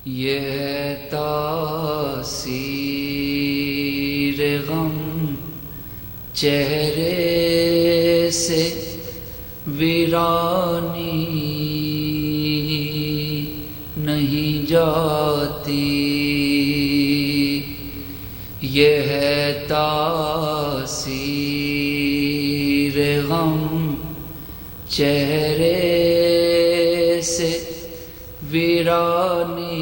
یہ ہے تاثیر غم چہرے سے ویرانی نہیں جاتی، یہ ہے تاثیر غم چہرے سے ویرانی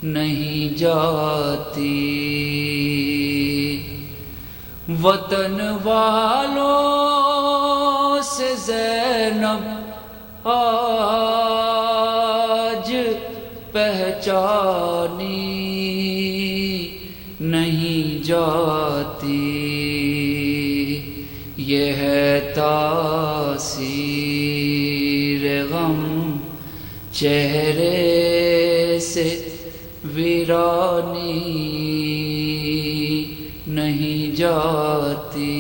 نہیں جاتی۔ وطن والوں سے زینب آج پہچانی نہیں جاتی، یہ ہے تاثیر غم چہرے سے ویرانی نہیں جاتی۔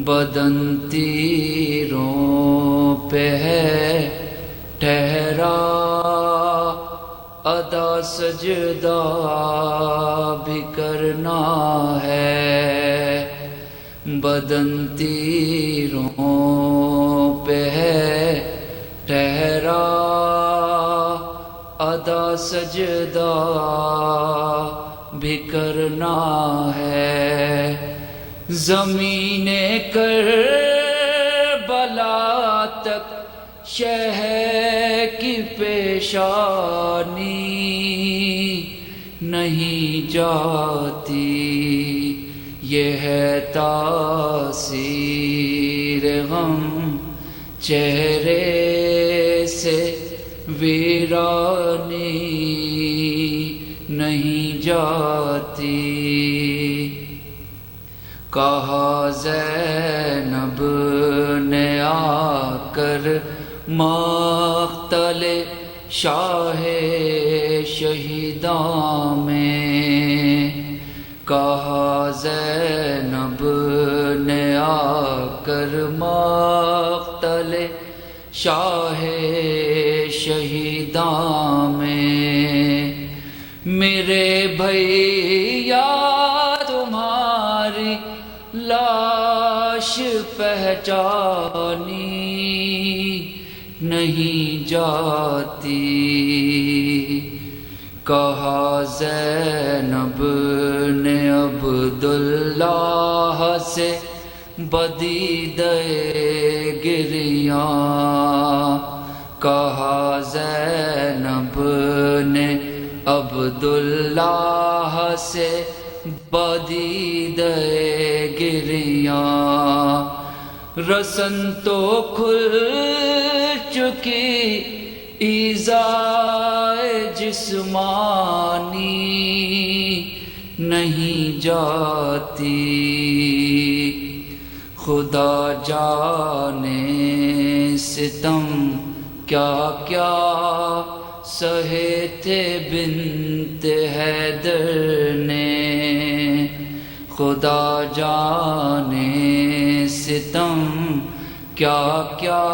بدن تیروں پہ ہے ٹھہرا، ادا سجدہ بھی کرنا ہے، بدن تیروں پہ ہے ٹھہرا، ادا سجدہ بھی کرنا ہے۔ زمین کربلا تک شہر کی پیشانی نہیں جاتی، یہ ہے تاثیر غم چہرے سے ویرانی نہیں جاتی۔ کہا زینب نے آ کر مقتل شاہ شہیداں میں، کہا زینب نے آ کر مقتل شاہ شہیداں میں، میرے بھیا تمہاری لاش پہچانی نہیں جاتی۔ کہا زینب نے عبداللہ سے بدی دے گریاں، کہا زینب نے عبداللہ سے بدی دے گریاں، رسن تو کھل چکی ایذائے جسمانی نہیں جاتی، خدا جانے ستم کیا کیا سہے تھے بنت حیدر نے، خدا جانے ستم کیا کیا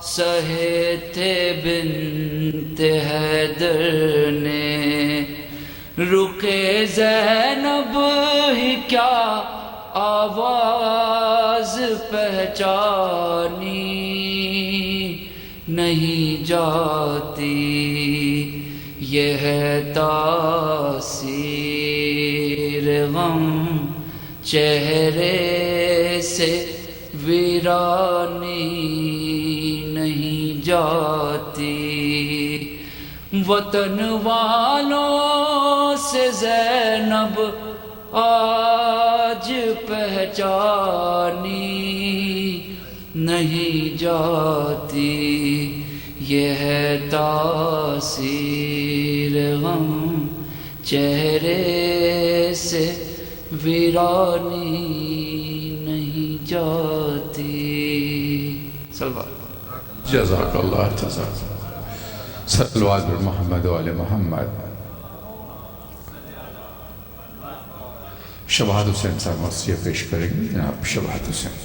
سہے تھے بنت حیدر نے، رخ زینب ہی کیا آواز پہچانی نہیں جاتی، یہ ہے تاثیر غم چہرے سے ویرانی نہیں جاتی۔ وطن والوں سے زینب آج پہچانی نہیں جاتی، یہ ہے تاثیر غم چہرے سے ویرانی نہیں جاتی۔ جزاک اللہ جزاک صلوات محمد و آل محمد۔ شباہت حسین صاحب مرثیہ پیش کریں گے جناب شباہت حسین۔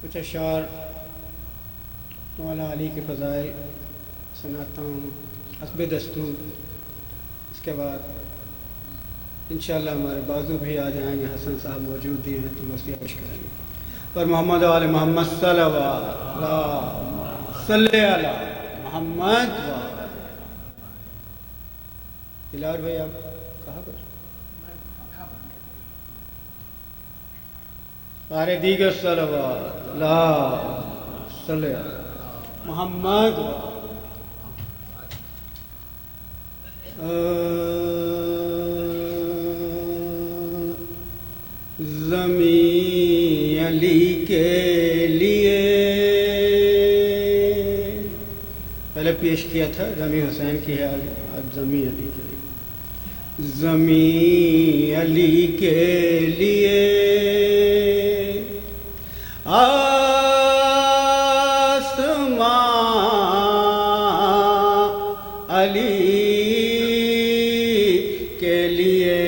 کچھ اشعار مولا علی کے فضائل سناتا ہوں حسب دستور. اس کے بعد انشاءاللہ ہمارے بازو بھی آ جائیں گے، حسن صاحب موجود بھی ہیں تو مسئلہ پیش کریں گے. پر محمد و آل محمد صلی علی محمد. دلار بھائی آپ کہاں پر سارے دیگر صلوات لا صلی علی محمد. زمین علی کے لیے پہلے پیش کیا تھا، زمین حسین کی ہے، اب زمین علی کے لیے. زمین علی کے لیے آسمان علی کے لیے،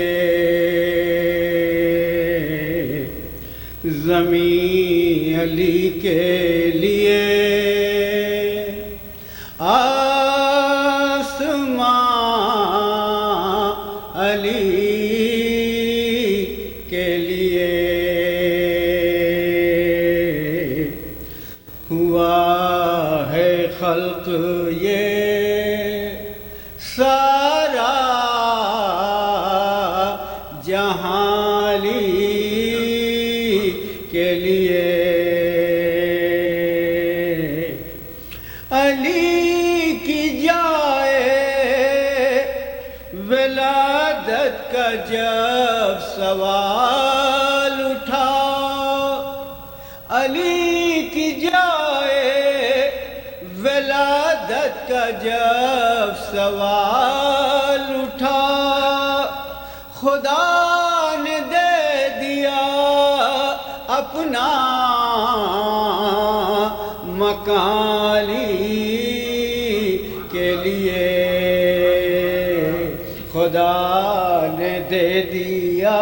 زمین علی کے لیے آسمان علی کے لیے ہوا ہے خلق یہ سارا جہاں علی کے لیے. علی کی جائے ولادت کا جب سوال اٹھا، علی کی جائے ولادت کا جب سوال اٹھا، خدا نے دے دیا اپنا مکان علی کے لیے. خدا نے دے دیا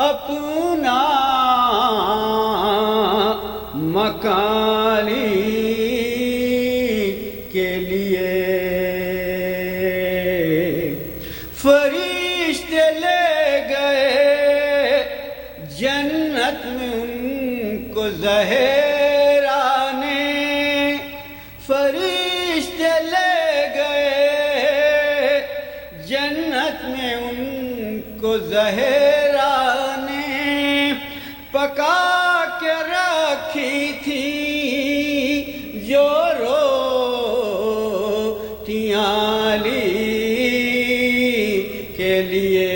اپنا مکان علی کے لیے. فرشتے لے گئے جنت میں ان کو زہرانے، فرشتے لے گئے جنت میں ان کو زہرانے، پکا کے رکھی تھی جو روٹیاں علی کے لیے،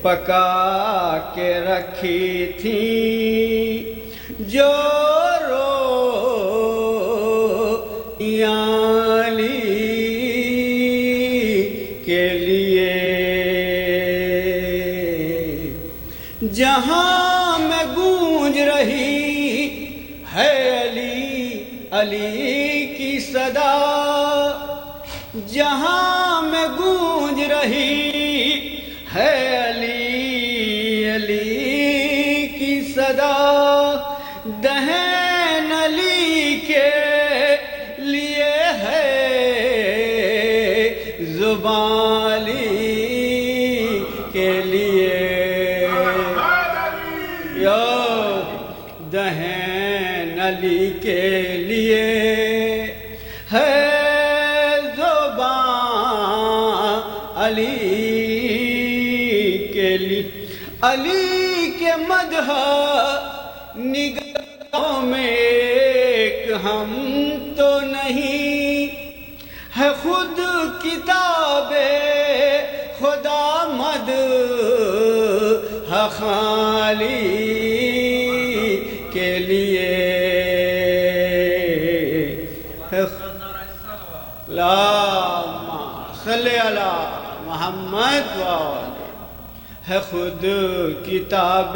پکا کے رکھی تھی جو روٹیاں علی کے لیے. جہاں میں گونج رہی ہے علی علی کی صدا، جہاں میں گونج رہی ہے علی علی کی صدا، دہن علی کے لیے ہے زبان علی کے لیے. دہن علی کے لیے ہے زبان علی کے لیے. علی کے مدح نگاہوں میں ایک ہم تو نہیں ہے، خود کتاب خدا مدح علی کے لیے. اللہم صلی علی محمد ہے خود کتاب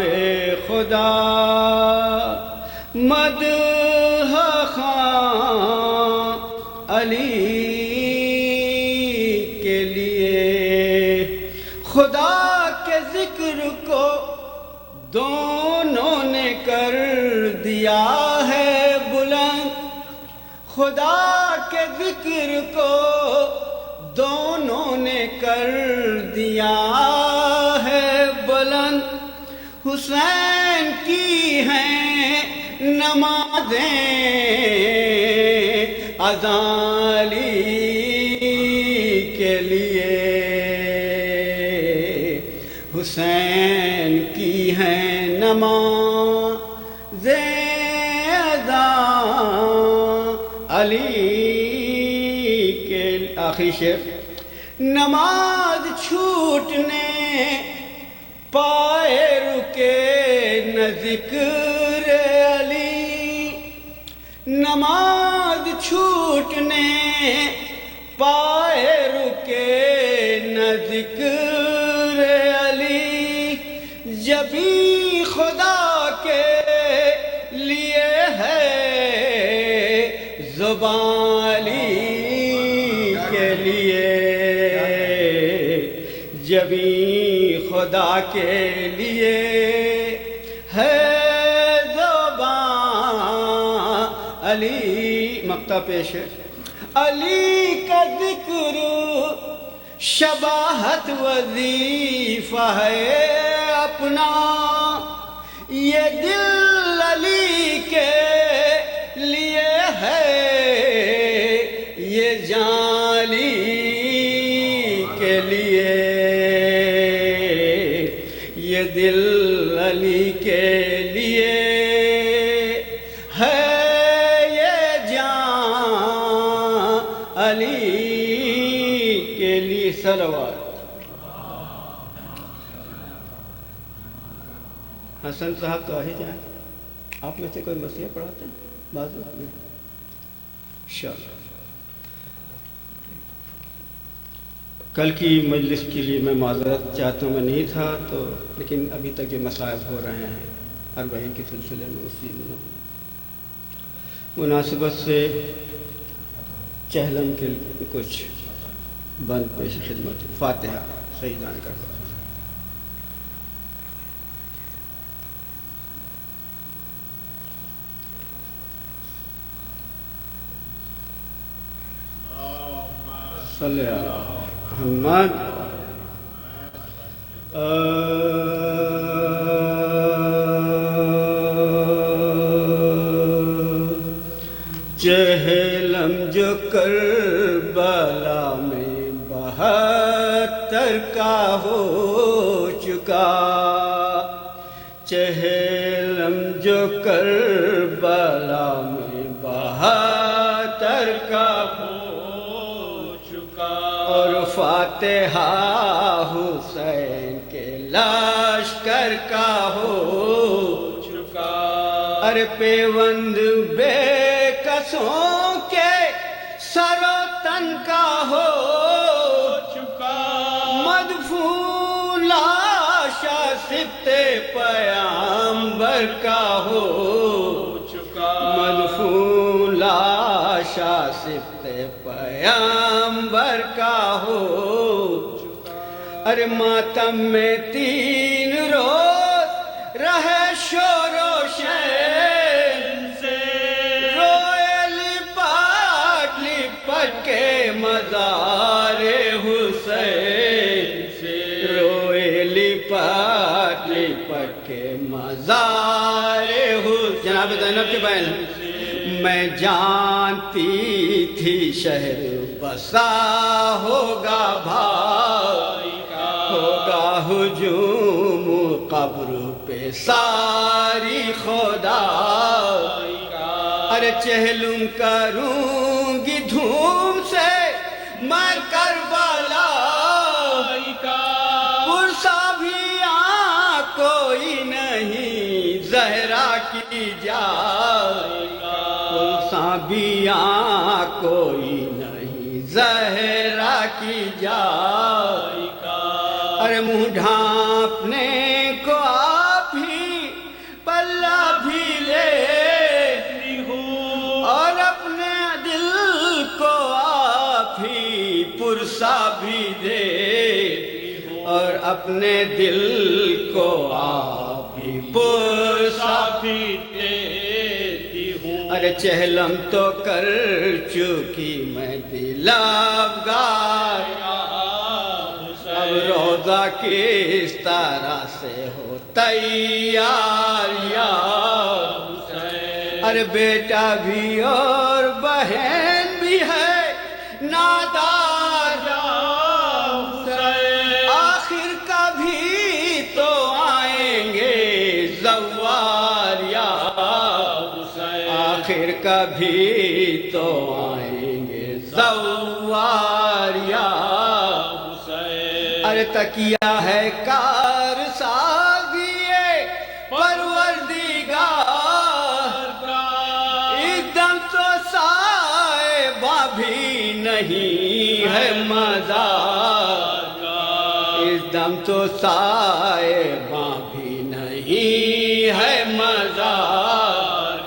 خدا مدح علی کے لیے. خدا کے ذکر کو دونوں نے کر دیا ہے بلند خدا کے ذکر کو، دونوں نے کر دیا ہے بلند۔ حسین کی ہیں نمازیں اذان علی کے لیے، حسین کی ہیں نمازیں اذان علی کے لیے۔ آخری شعر، نماز چھوٹنے پائے رکے نہ ذکر علی، نماز چھوٹنے پائے رکے نہ ذکر علی، جبھی خدا کے لیے ہے زبان علی کے لیے، جبھی خدا کے لیے ہے زبان علی۔ مقطع پیش ہے، علی کا ذکر شباہت وظیفہ ہے اپنا، یہ دل علی کے لیے ہے، یہ جان علی کے لیے، یہ دل علی کے لیے ہے، یہ جان علی کے لیے۔ صلوات۔ حسن صاحب تو آ ہی جائیں، آپ میں سے کوئی مسیح پڑھاتے ہیں بعض وقت میں انشاءاللہ۔ کل کی مجلس کے لیے میں معذرت چاہتا ہوں، میں نہیں تھا تو، لیکن ابھی تک جو مصائب ہو رہے ہیں اربعین کے سلسلے میں، اسی مناسبت سے چہلم کے کچھ بند پیش خدمت۔ فاتحہ سجدہ کرتا ہوں۔ صلی اللہ محمد۔ چہلم جو کربلا میں 72 کا ہو چکا، چہلم جو کربلا میں 72 کا ہو چکا، اور فاتحہ حسین کے لشکر کا ہو چکا، ارے پیوند بے کسوں کے سر و تن کا ہو چکا، مدفون لاشا سبت پیامبر کا ہو چکا، مدفون لاشا سبت پیامبر کا ہو چکا، ارے ماتم میں 3 روز رہے شور و شین سے، روئے لپٹ کے مزار حسین سے، روئے لپٹ کے مزار حسین۔ جناب زینب کی بہن، میں جانتی تھی شہر بسا ہوگا بھائی کا، ہوگا ہجوم قبر پہ ساری خدائی کا، ارے چہلم کروں گی دھوم سے میں کربلا کا، پرسا بھی کوئی نہیں زہرا کی جائے گا، پرسا بھی کوئی نہیں زہرا کی جائے گا، ارے منہ ڈھانپنے کو آپ ہی پلہ بھی لے ہوں، اور اپنے دل کو آپ ہی پرسا بھی دے، اور اپنے دل کو آپ ہی بھی دیتی ہوں۔ ارے چہلم تو کر چکی میں دل افگار، اب روزہ کس طرح سے ہو تیار یا ارے بیٹا بھی اور بہن بھی ہے نادار، آخر کبھی تو آئیں گے زوار یا آخر کبھی تو آئیں گے زوار یا ارے تکیہ ہے کار سازیے پروردگار، ایک دم تو صاحبہ بھی نہیں ہے مزار، اس دم تو صاحبہ بھی نہیں ہے مزار،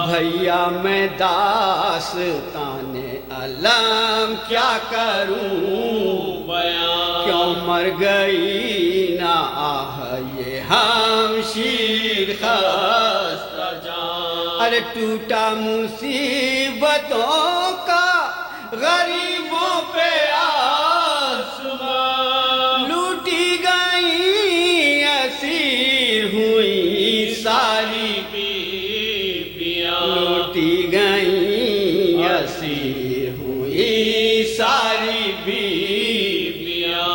بھیا میں داستان علم کیا کروں، کیوں مر گئی نہ آہ یہ ہمشیر خستہ جان، ارے ٹوٹا مصیبتوں کا غریبوں پہ آسمان، لوٹی گئی اسیر ہوئی ساری بیویاں، لوٹی گئی اسیر ہوئی ساری بیویاں،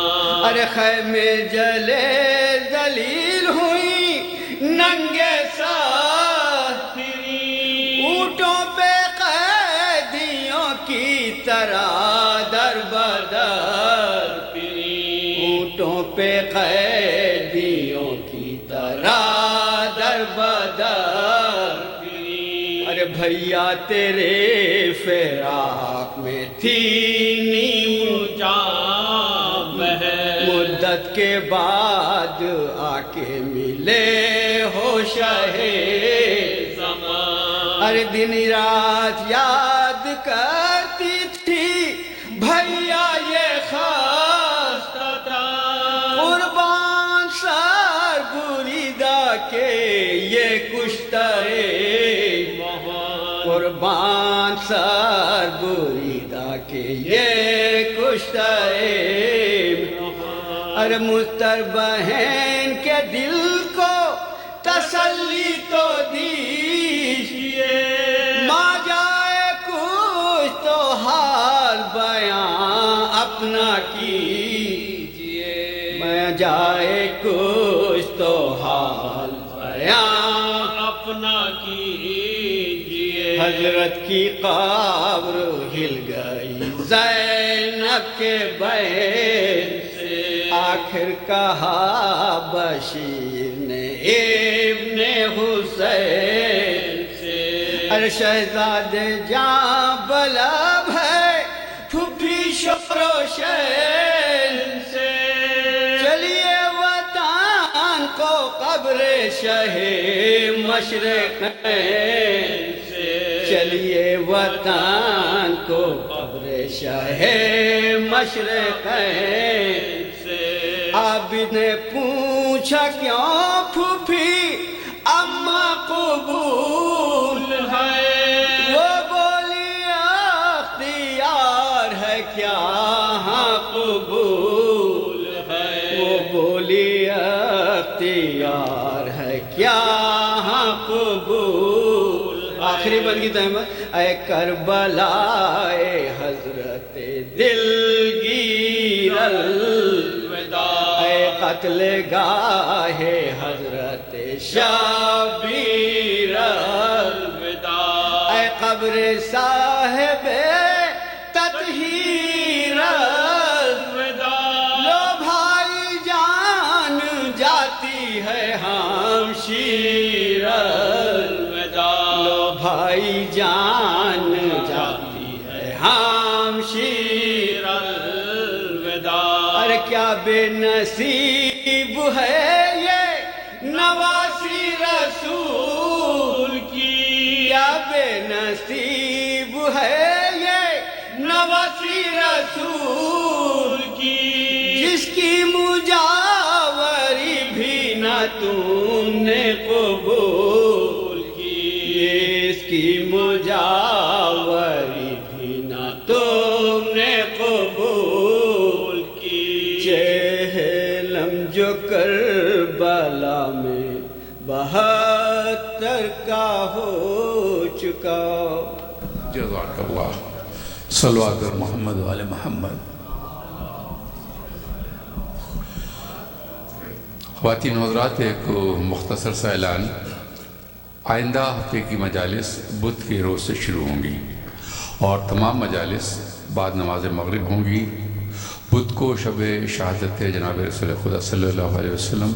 ارے خیمے جلے ذلیل ہوئی ننگے ساتھ، اونٹوں پہ قیدیوں کی طرح در بدر، اونٹوں پہ قیدیوں کی طرح در بدر، ارے بھیا تیرے فراق میں تھی نیم جان، مدت کے بعد آ کے ملے ہو شاہ زمان، ارے دن رات یاد کرتی تھی بھیا یہ خستہ تن، قربان سر بریدہ کے یہ کشترے مہان، قربان سر بریدہ کے یہ کشترے مہان، ارے مستر بہن کے دل کو تسلی تو دیجیے، ماں جائے کچھ تو حال بیان اپنا کیجیے، ماں جائے کچھ تو حال بیان اپنا کیجیے، حضرت کی قبر ہل گئی زینب کے بین سے، آخر کہا بشیر نے ابن حسین سے، ارے شہزادے جاں بلب ہے پھوپھی شور و شین سے، چلیے وطن کو قبر شہ مشرقین سے، چلیے وطن کو قبر شہ مشرقین سے، عابد نے پوچھا کیوں پھوپھی اماں قبول ہے، وہ بولی اختیار ہے کیا ہاں قبول ہے، وہ بولی اختیار ہے کیا ہاں قبول، آخری بن کی تحمد، اے کربلا اے حضرت دلگیر الوداع، اے قتل گاہ حضرت شبیر الوداع، اے قبر صاحب تطہیر الوداع، لو بھائی جان جاتی ہے ہمشیر الوداع، لو بھائی جان جاتی ہے ہمشیر الوداع، ارے کیا بے نصیب ہے یہ نواسی رسول کی، کیا بے نصیب ہے یہ نواسی رسول کی، جس کی مجاوری بھی نہ تم نے قبول کی مجاوری بھی نہ تم نے قبول کی، جہلم جو کربلا میں 72 کا ہو چکا۔ جزاک اللہ، صلوات محمد وعلی محمد۔ خواتین حضرات، ایک مختصر سا اعلان، آئندہ ہفتے کی مجالس بدھ کے روز سے شروع ہوں گی اور تمام مجالس بعد نماز مغرب ہوں گی۔ بدھ کو شب شہادت جناب رسول خدا صلی اللہ علیہ وسلم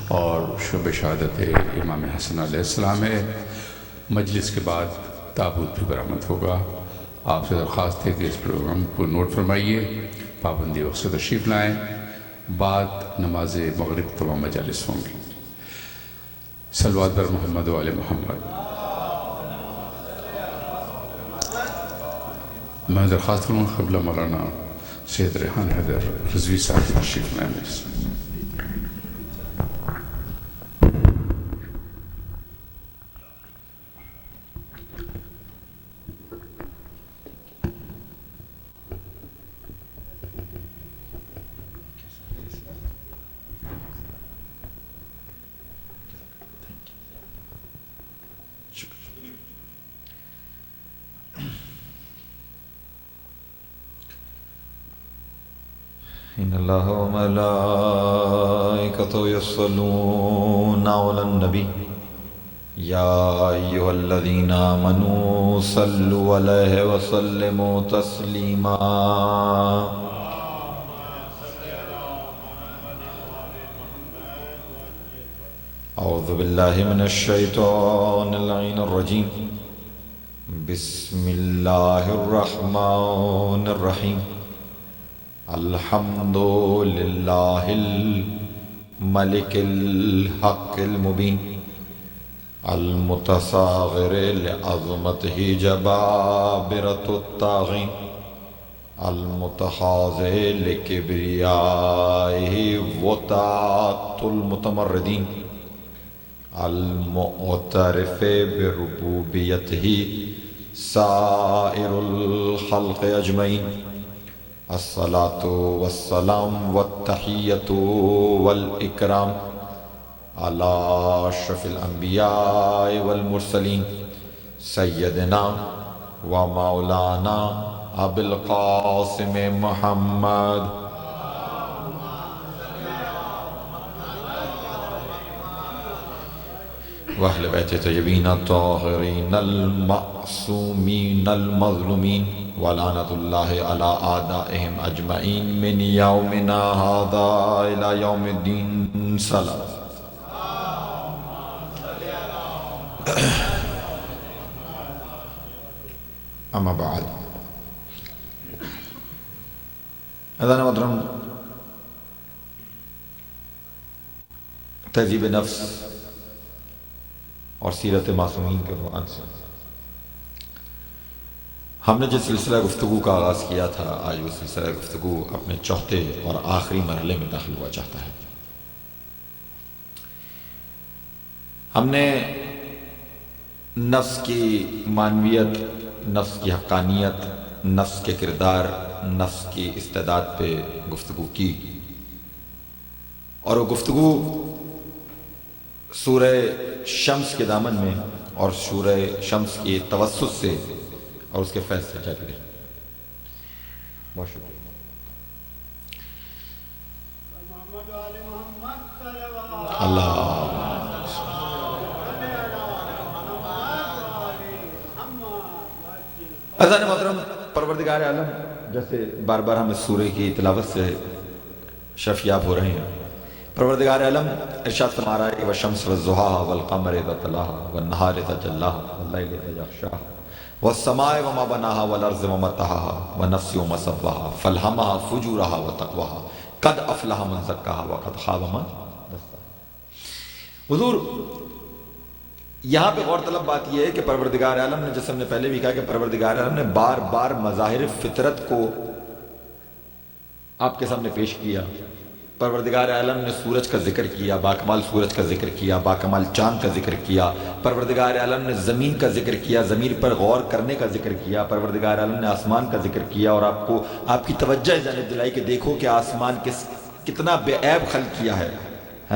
اور شب شہادت امام حسن علیہ السلام ہے۔ مجلس کے بعد تابوت بھی برآمد ہوگا۔ آپ سے درخواست ہے کہ اس پروگرام کو نوٹ فرمائیے، پابندی وقت سے تشریف لائیں۔ بعد نماز مغرب تمام مجالس ہوں گی۔ صلوات بر محمد و آل محمد۔ میں درخواست کروں گا قبلہ مولانا سید ریحان حیدر رضوی صاحب کی تشریف لائیں میرے سے۔ إن الله وملائكته يصلون على النبي يا أيها الذين آمنوا صلوا عليه وسلموا تسليما أعوذ بالله من الشيطان اللعين الرجيم بسم الله الرحمن الرحيم الحمد لله الملك الحق المبين المتصاغر لعظمته جبابرة الطاغين المتحاذر لكبريائه وطاعة المتمردين المعترف بربوبيته سائر الخلق أجمعين الصلاة والسلام والتحية والإكرام على أشرف الأنبياء والمرسلين سيدنا ومولانا أبي القاسم محمد وأهل بيت الطيبين الطاهرين المعصومين المظلومين ولعنة الله على أعدائهم أجمعين من يومنا هذا إلى يوم الدين سلام. أما بعد، اذان محترم، تہذیب نفس اور سیرت معصومین کے عنوان سے ہم نے جس سلسلہ گفتگو کا آغاز کیا تھا، آج وہ سلسلہ گفتگو اپنے چوتھے اور آخری مرحلے میں داخل ہوا چاہتا ہے۔ ہم نے نفس کی معنویت، نفس کی حقانیت، نفس کے کردار، نفس کی استعداد پہ گفتگو کی، اور وہ گفتگو سورہ شمس کے دامن میں اور سورہ شمس کی توسط سے اور اس کے فیض سے جاری رہی۔ بہت شکریہ۔ اللہ عزیزان محترم، پروردگار عالم جیسے بار بار ہم اس سورہ کی تلاوت سے شفیاب ہو رہے ہیں، پروردگار عالم ارشاد فرما رہا ہے کہ وَالشَّمْسِ وَالضُّحَاهَا وَالْقَمَرِ إِذَا تَلَاهَا وَالنَّهَارِ إِذَا جَلَّاهَا وَاللَّيْلِ إِذَا يَغْشَاهَا وَالسَّمَاءِ وَمَا بَنَاهَا وَالْأَرْضِ وَمَا طَحَاهَا وَنَفْسٍ وَمَا سَوَّاهَا فَأَلْهَمَهَا فُجُورَهَا وَتَقْوَاهَا قَدْ أَفْلَحَ مَنْ زَكَّاهَا وَقَدْ خَابَ مَنْ دَسَّاهَا۔ حضور، یہاں پہ غور طلب بات یہ ہے کہ پروردگار عالم نے، جیسے ہم نے پہلے بھی کہا کہ پروردگار عالم نے بار بار مظاہر فطرت کو آپ کے سامنے پیش کیا، پروردگار عالم نے سورج کا ذکر کیا، باکمال سورج کا ذکر کیا، باکمال چاند کا ذکر کیا، پروردگار عالم نے زمین کا ذکر کیا، زمین پر غور کرنے کا ذکر کیا، پروردگار عالم نے آسمان کا ذکر کیا، اور آپ کی توجہ جانب دلائی کہ دیکھو کہ آسمان کتنا بے عیب خلق کیا ہے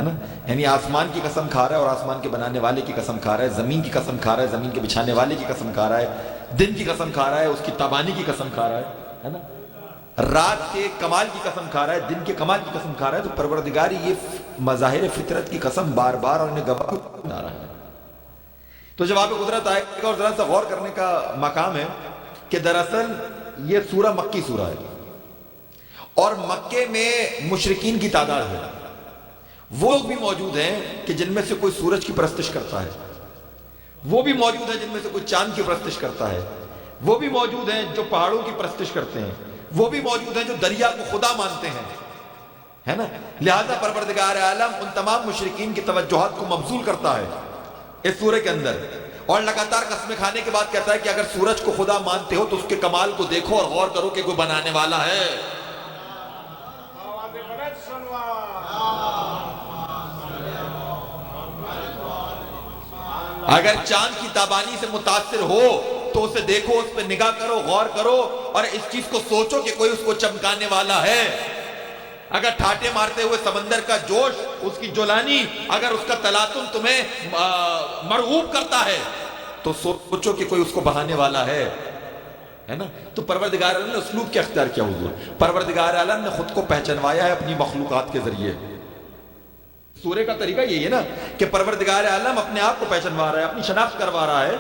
نا. یعنی آسمان کی قسم کھا رہا ہے اور آسمان کے بنانے والے کی قسم کھا رہا ہے، زمین کی قسم کھا رہا ہے، زمین کے بچھانے والے کی قسم کھا رہا ہے، دن کی قسم کھا رہا ہے، اس کی تابانی کی قسم کھا رہا ہے نا، رات کے کمال کی قسم کھا رہا ہے، دن کے کمال کی قسم کھا رہا ہے. تو پروردگار یہ مظاہر فطرت کی قسم بار بار اور انہیں گواہ بنا رہا ہے. تو جب آپ قدرت آئے گا اور ذرا سا غور کرنے کا مقام ہے کہ دراصل یہ سورہ مکی سورہ ہے، اور مکے میں مشرکین کی تعداد ہے. وہ لوگ بھی موجود ہیں کہ جن میں سے کوئی سورج کی پرستش کرتا ہے، وہ بھی موجود ہیں جن میں سے کوئی چاند کی پرستش کرتا ہے، وہ بھی موجود ہیں جو پہاڑوں کی پرستش کرتے ہیں، وہ بھی موجود ہیں جو دریا کو خدا مانتے ہیں، ہے نا. لہذا پروردگار عالم ان تمام مشرکین کی توجہات کو مبذول کرتا ہے اس سورہ کے اندر، اور لگاتار قسمیں کھانے کے بعد کہتا ہے کہ اگر سورج کو خدا مانتے ہو تو اس کے کمال کو دیکھو اور غور کرو کہ کوئی بنانے والا ہے. اگر چاند کی تابانی سے متاثر ہو تو اسے دیکھو، اس پہ نگاہ کرو، غور کرو، اور اس چیز کو سوچو کہ کوئی اس کو چمکانے والا ہے. اگر ٹھاٹے مارتے ہوئے سمندر کا جوش، اس کی جولانی، اگر اس کا تلاطم تمہیں مرغوب کرتا ہے تو سوچو کہ کوئی اس کو بہانے والا ہے نا. تو پروردگار عالم نے اسلوب کیا اختیار کیا حضور؟ پروردگار عالم نے خود کو پہچانوایا ہے اپنی مخلوقات کے ذریعے. سورہ کا طریقہ یہی ہے نا کہ پروردگار عالم اپنے آپ کو پہچانوا رہا ہے، اپنی شناخت کروا رہا ہے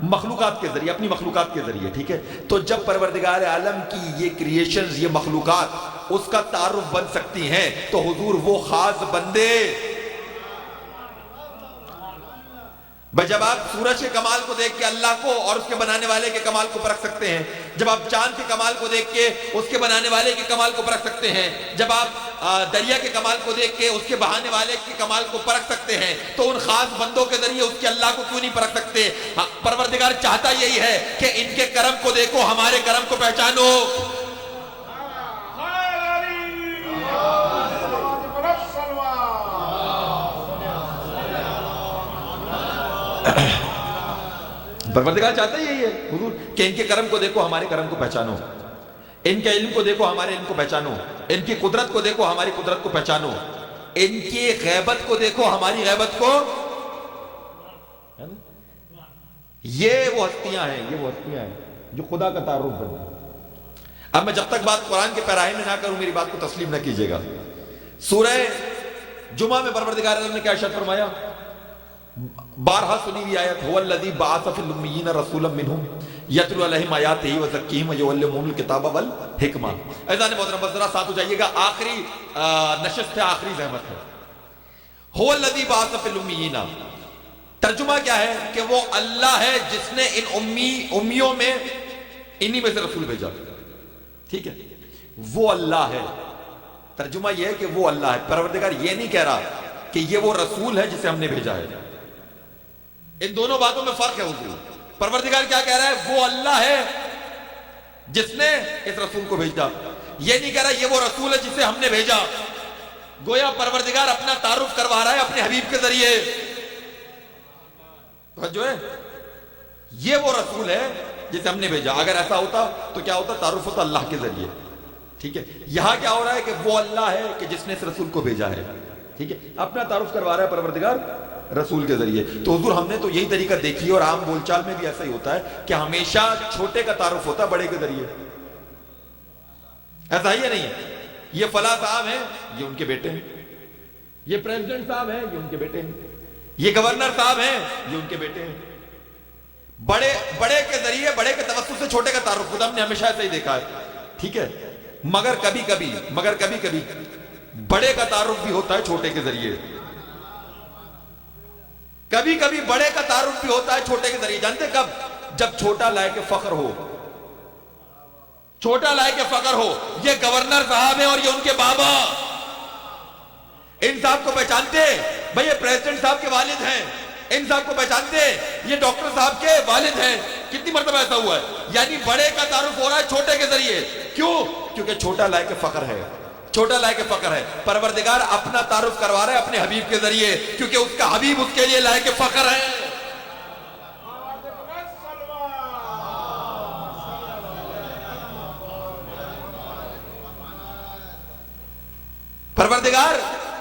مخلوقات کے ذریعے، اپنی مخلوقات کے ذریعے. ٹھیک ہے، تو جب پروردگار عالم کی یہ کریشنز، یہ مخلوقات اس کا تعارف بن سکتی ہیں تو حضور وہ خاص بندے، جب آپ سورج کے کمال کو دیکھ کے اللہ کو اور اس کے بنانے والے کے کمال کو پرکھ سکتے ہیں، جب آپ چاند کے کمال کو دیکھ کے اس کے بنانے والے کے کمال کو پرکھ سکتے ہیں، جب آپ دریا کے کمال کو دیکھ کے اس کے بہانے والے کے کمال کو پرکھ سکتے ہیں، تو ان خاص بندوں کے ذریعے اس کے اللہ کو کیوں نہیں پرکھ سکتے؟ پروردگار چاہتا یہی ہے کہ ان کے کرم کو دیکھو، ہمارے کرم کو پہچانو. پروردگار چاہتا یہی ہے حضور کہ ان کے کرم کو دیکھو، ہمارے کرم کو پہچانو، ان کے علم کو دیکھو، ہمارے علم کو پہچانو، ان کی قدرت کو دیکھو، ہماری قدرت کو پہچانو، ان کی غیبت کو دیکھو، ہماری غیبت کو. یہ وہ ہستیاں ہیں جو خدا کا تعارف بنے. اب میں جب تک بات قرآن کے پیراہے میں نہ کروں میری بات کو تسلیم نہ کیجیے گا. سورہ جمعہ میں پروردگار نے کیا ارشاد فرمایا؟ بارہا سنی ہوئی آیت، هو الذی بعث فی الامیین رسولا منہم یتلو علیہم آیاتہ ویزکیہم ویعلمہم الکتاب والحکمہ. عزیزان محترم بس ذرا ساتھ ہو جائیے گا، آخری نشست ہے، آخری زحمت ہے. هو الذی بعث فی الامیین، ترجمہ کیا ہے کہ وہ اللہ ہے جس نے ان امیوں میں انہی میں سے رسول بھیجا. ٹھیک ہے، وہ اللہ ہے. ترجمہ یہ ہے کہ وہ اللہ ہے. پروردگار یہ نہیں کہہ رہا کہ یہ وہ رسول ہے جسے ہم نے بھیجا ہے. ان دونوں باتوں میں فرق ہے حضور. پروردگار کیا کہہ رہا ہے؟ وہ اللہ ہے جس نے اس رسول کو بھیجا. یہ نہیں کہہ رہا یہ وہ رسول ہے جسے ہم نے بھیجا. گویا پروردگار اپنا تعارف کروا رہا ہے اپنے حبیب کے ذریعے. جو ہے یہ وہ رسول ہے جسے ہم نے بھیجا. اگر ایسا ہوتا تو کیا ہوتا؟ تعارف ہوتا اللہ کے ذریعے. ٹھیک ہے، یہاں کیا ہو رہا ہے کہ وہ اللہ ہے کہ جس نے اس رسول کو بھیجا ہے. ٹھیک ہے، اپنا تعارف کروا رہا ہے پروردگار رسول کے ذریعے. تو حضور ہم نے تو یہی طریقہ دیکھی اور عام بول چال میں بھی ایسا ہی ہوتا ہے کہ ہمیشہ چھوٹے کا تعارف ہوتا ہے بڑے کے ذریعے. ایسا ہی ہے نہیں ہے؟ یہ فلاں صاحب ہیں، یہ ان کے بیٹے ہیں. یہ پریزیڈنٹ صاحب ہیں، یہ ان کے بیٹے ہیں. یہ گورنر صاحب ہیں، یہ ان کے بیٹے ہیں. بڑے کے ذریعے، بڑے کے توسط سے چھوٹے کا تعارف ہوتا. ہم نے ہمیشہ ایسا ہی دیکھا ہے. ٹھیک ہے، مگر کبھی کبھی بڑے کا تعارف بھی ہوتا ہے چھوٹے کے ذریعے. کبھی کبھی بڑے کا تعارف بھی ہوتا ہے چھوٹے کے ذریعے. جانتے کب؟ جب چھوٹا لائق فخر ہو. چھوٹا لائق فخر ہو. یہ گورنر صاحب ہیں اور یہ ان کے بابا. ان صاحب کو پہچانتے؟ بھئی یہ پریزیڈنٹ صاحب کے والد ہیں. ان صاحب کو پہچانتے؟ یہ ڈاکٹر صاحب کے والد ہیں. کتنی مرتبہ ایسا ہوا ہے؟ یعنی بڑے کا تعارف ہو رہا ہے چھوٹے کے ذریعے. کیوں؟ کیونکہ چھوٹا لائق فخر ہے. چھوٹا لائق فخر ہے. پروردگار اپنا تعارف کروا رہا ہے اپنے حبیب کے ذریعے کیونکہ اس کا حبیب اس کے لیے لائق فخر ہے. پروردگار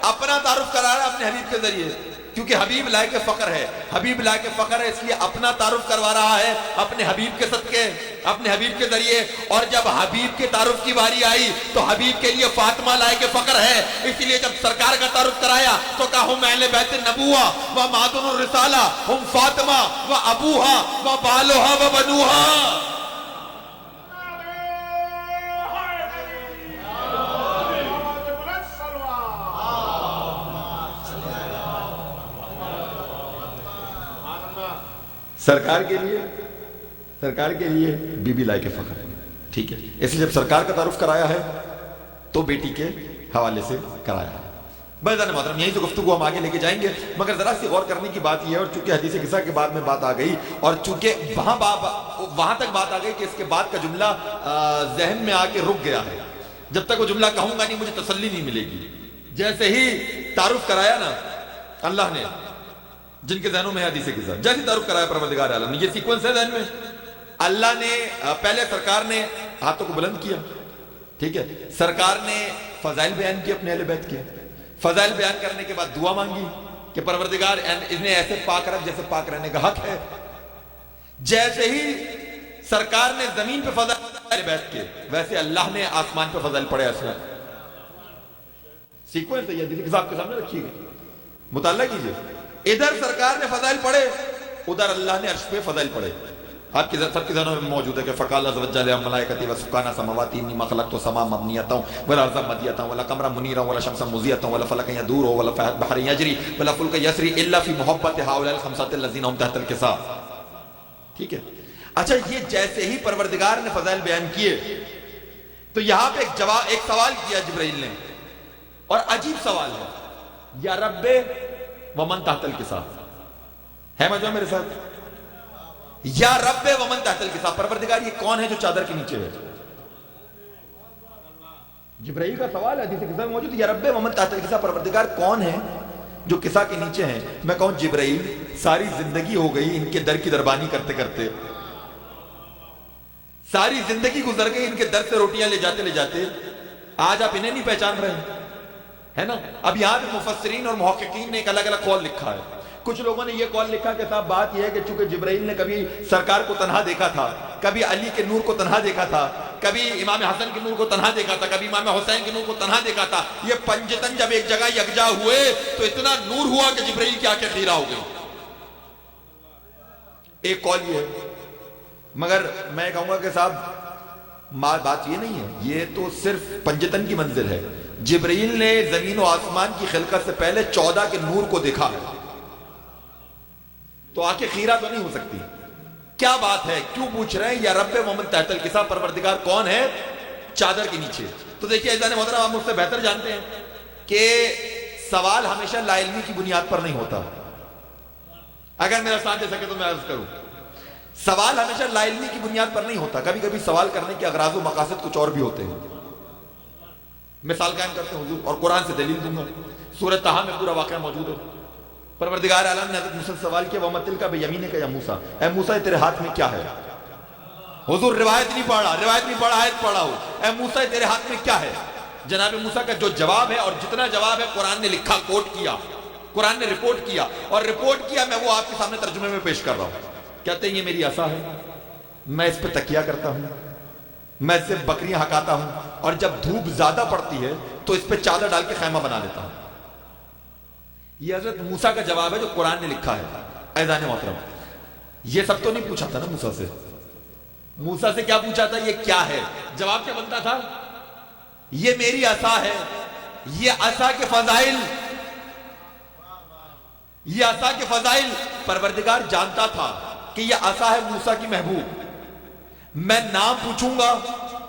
اپنا تعارف کرا رہا ہے اپنے حبیب کے ذریعے کیونکہ حبیب لائق فخر ہے. حبیب لائق فخر ہے اس لیے اپنا تعارف کروا رہا ہے اپنے حبیب کے صدقے اپنے حبیب کے ذریعے. اور جب حبیب کے تعارف کی باری آئی تو حبیب کے لیے فاطمہ لائق فخر ہے. اس لیے جب سرکار کا تعارف کرایا تو کہا ہم اہل بیت النبوہ و معدن الرسالہ ہم فاطمہ و ابوہا و بالوہا و بنوہا. سرکار کے لیے بی بی لائق فخر ہے. ٹھیک ہے, اس لیے جب سرکار کا تعارف کرایا ہے تو بیٹی کے حوالے سے کرایا ہے. بھائیان محترم یہیں سے گفتگو ہم آگے لے کے جائیں گے مگر ذرا سی غور کرنے کی بات یہ ہے اور چونکہ حدیث قصہ کے بعد میں بات آ گئی اور چونکہ وہاں تک بات آ گئی کہ اس کے بعد کا جملہ ذہن میں آ کے رک گیا ہے. جب تک وہ جملہ کہوں گا نہیں مجھے تسلی نہیں ملے گی. جیسے ہی تعارف کرایا نا اللہ نے جن کے ذہنوں میں ہے حدیث قصہ جیسے تعارف کرایا پروردگار عالم نے یہ سیکوینس ہے ذہن میں. اللہ نے پہلے سرکار نے ہاتھوں کو بلند کیا. ٹھیک ہے, سرکار نے فضائل بیان کی اپنے اہل بیت کے. فضائل بیان کرنے کے بعد دعا مانگی کہ پروردگار انہیں ایسے پاک رکھ جیسے پاک رہنے کا حق ہے. جیسے ہی سرکار نے زمین پہ فضائل بیت کے ویسے اللہ نے آسمان پہ فضائل پڑھے. ایسا سیکوینس ہے یہ حدیث قصہ آپ کے سامنے رکھی گئی, مطالعہ کیجئے. ادھر سرکار نے فضائل پڑھے ادھر اللہ نے عرش پہ فضائل پڑھے. آپ کی سب کے ذہنوں میں موجود ہے کہ فقال عز وجل ملائکتی وسکانہ سماواتی انی ما خلقت السماء مبنیۃ والارض مدیۃ ولا قمرا منیرا ولا شمسا مضیۃ ولا فلکا یدور ولا بحر یجری ولا فلک یسری الا فی محبت هؤلاء الخمسۃ الذین هم تحت الکساء. ٹھیک ہے, اچھا یہ جیسے ہی پروردگار نے فضائل بیان کیے تو یہاں پہ ایک سوال کیا جبرائیل نے اور عجیب سوال ہے. یا رب ومن تحت الکساء ہے مجھے میرے ساتھ. یا رب ومن تحت الکساء, پروردگار یہ کون ہے جو چادر کے نیچے ہے. جبرائیل کا سوال ہے حدیث قصہ میں موجود. یا رب ومن تحت الکساء, پروردگار کون ہے جو قصہ کے نیچے ہیں. میں کہوں جبرائیل ساری زندگی ہو گئی ان کے در کی دربانی کرتے کرتے, ساری زندگی گزر گئی ان کے در سے روٹیاں لے جاتے آج آپ انہیں نہیں پہچان رہے ہے نا. اب یہاں پہ مفسرین اور محققین نے ایک الگ الگ قول لکھا ہے. کچھ لوگوں نے یہ قول لکھا کہ صاحب بات یہ ہے کہ چونکہ جبرائیل نے کبھی سرکار کو تنہا دیکھا تھا, کبھی علی کے نور کو تنہا دیکھا تھا, کبھی امام حسن کے نور کو تنہا دیکھا تھا, کبھی امام حسین کے نور کو تنہا دیکھا تھا. یہ پنجتن جب ایک جگہ یکجا ہوئے تو اتنا نور ہوا کہ جبرائیل کی آنکھیں خیرہ ہو گئی. ایک قول یہ ہے. مگر میں کہوں گا کہ صاحب بات یہ نہیں ہے, یہ تو صرف پنجتن کی منزل ہے. جبرائیل نے زمین و آسمان کی خلقت سے پہلے 14 کے نور کو دیکھا ہے تو آنکھیں خیرہ تو نہیں ہو سکتی. کیا بات ہے, کیوں پوچھ رہے ہیں یا رب ومن تحت الکساء, پروردگار کون ہے چادر کے نیچے. تو دیکھیے عزیزان محترم آپ مجھ سے بہتر جانتے ہیں کہ سوال ہمیشہ لا علمی کی بنیاد پر نہیں ہوتا. اگر میرا ساتھ دے سکے تو میں عرض کروں, سوال ہمیشہ لا علمی کی بنیاد پر نہیں ہوتا. کبھی کبھی سوال کرنے کے اغراض و مقاصد کچھ اور بھی ہوتے ہیں. مثال قائم کرتے ہیں حضور اور قرآن سے دلیل دوں گا. سورۃ طٰہٰ میں پورا واقعہ موجود ہے. پروردگار عالم نے حضرت موسیٰ سے سوال کیا وَمَا تِلْكَ بِيَمِينِكَ يَا موسیٰ, اے موسیٰ تیرے ہاتھ میں کیا ہے. حضور روایت نہیں پڑھا آیت پڑھا ہو, اے موسیٰ تیرے ہاتھ میں کیا ہے. جناب موسیٰ کا جو جواب ہے اور جتنا جواب ہے قرآن نے لکھا, کوٹ کیا, قرآن نے رپورٹ کیا اور رپورٹ کیا میں وہ آپ کے سامنے ترجمے میں پیش کر رہا ہوں. کہتے ہیں یہ میری عصا ہے, میں اس پہ تکیہ کرتا ہوں, میں اس سے بکریاں ہکاتا ہوں اور جب دھوپ زیادہ پڑتی ہے تو اس پہ چادر ڈال کے خیمہ بنا لیتا ہوں. یہ حضرت موسیٰ کا جواب ہے جو قرآن نے لکھا ہے. عزیزان محترم یہ سب تو نہیں پوچھا تھا نا موسیٰ سے. موسیٰ سے کیا پوچھا تھا, یہ کیا ہے. جواب کیا بنتا تھا, یہ میری عصا ہے, یہ عصا کے فضائل, یہ عصا کے فضائل. پروردگار جانتا تھا کہ یہ عصا ہے موسیٰ کی محبوب, میں نام پوچھوں گا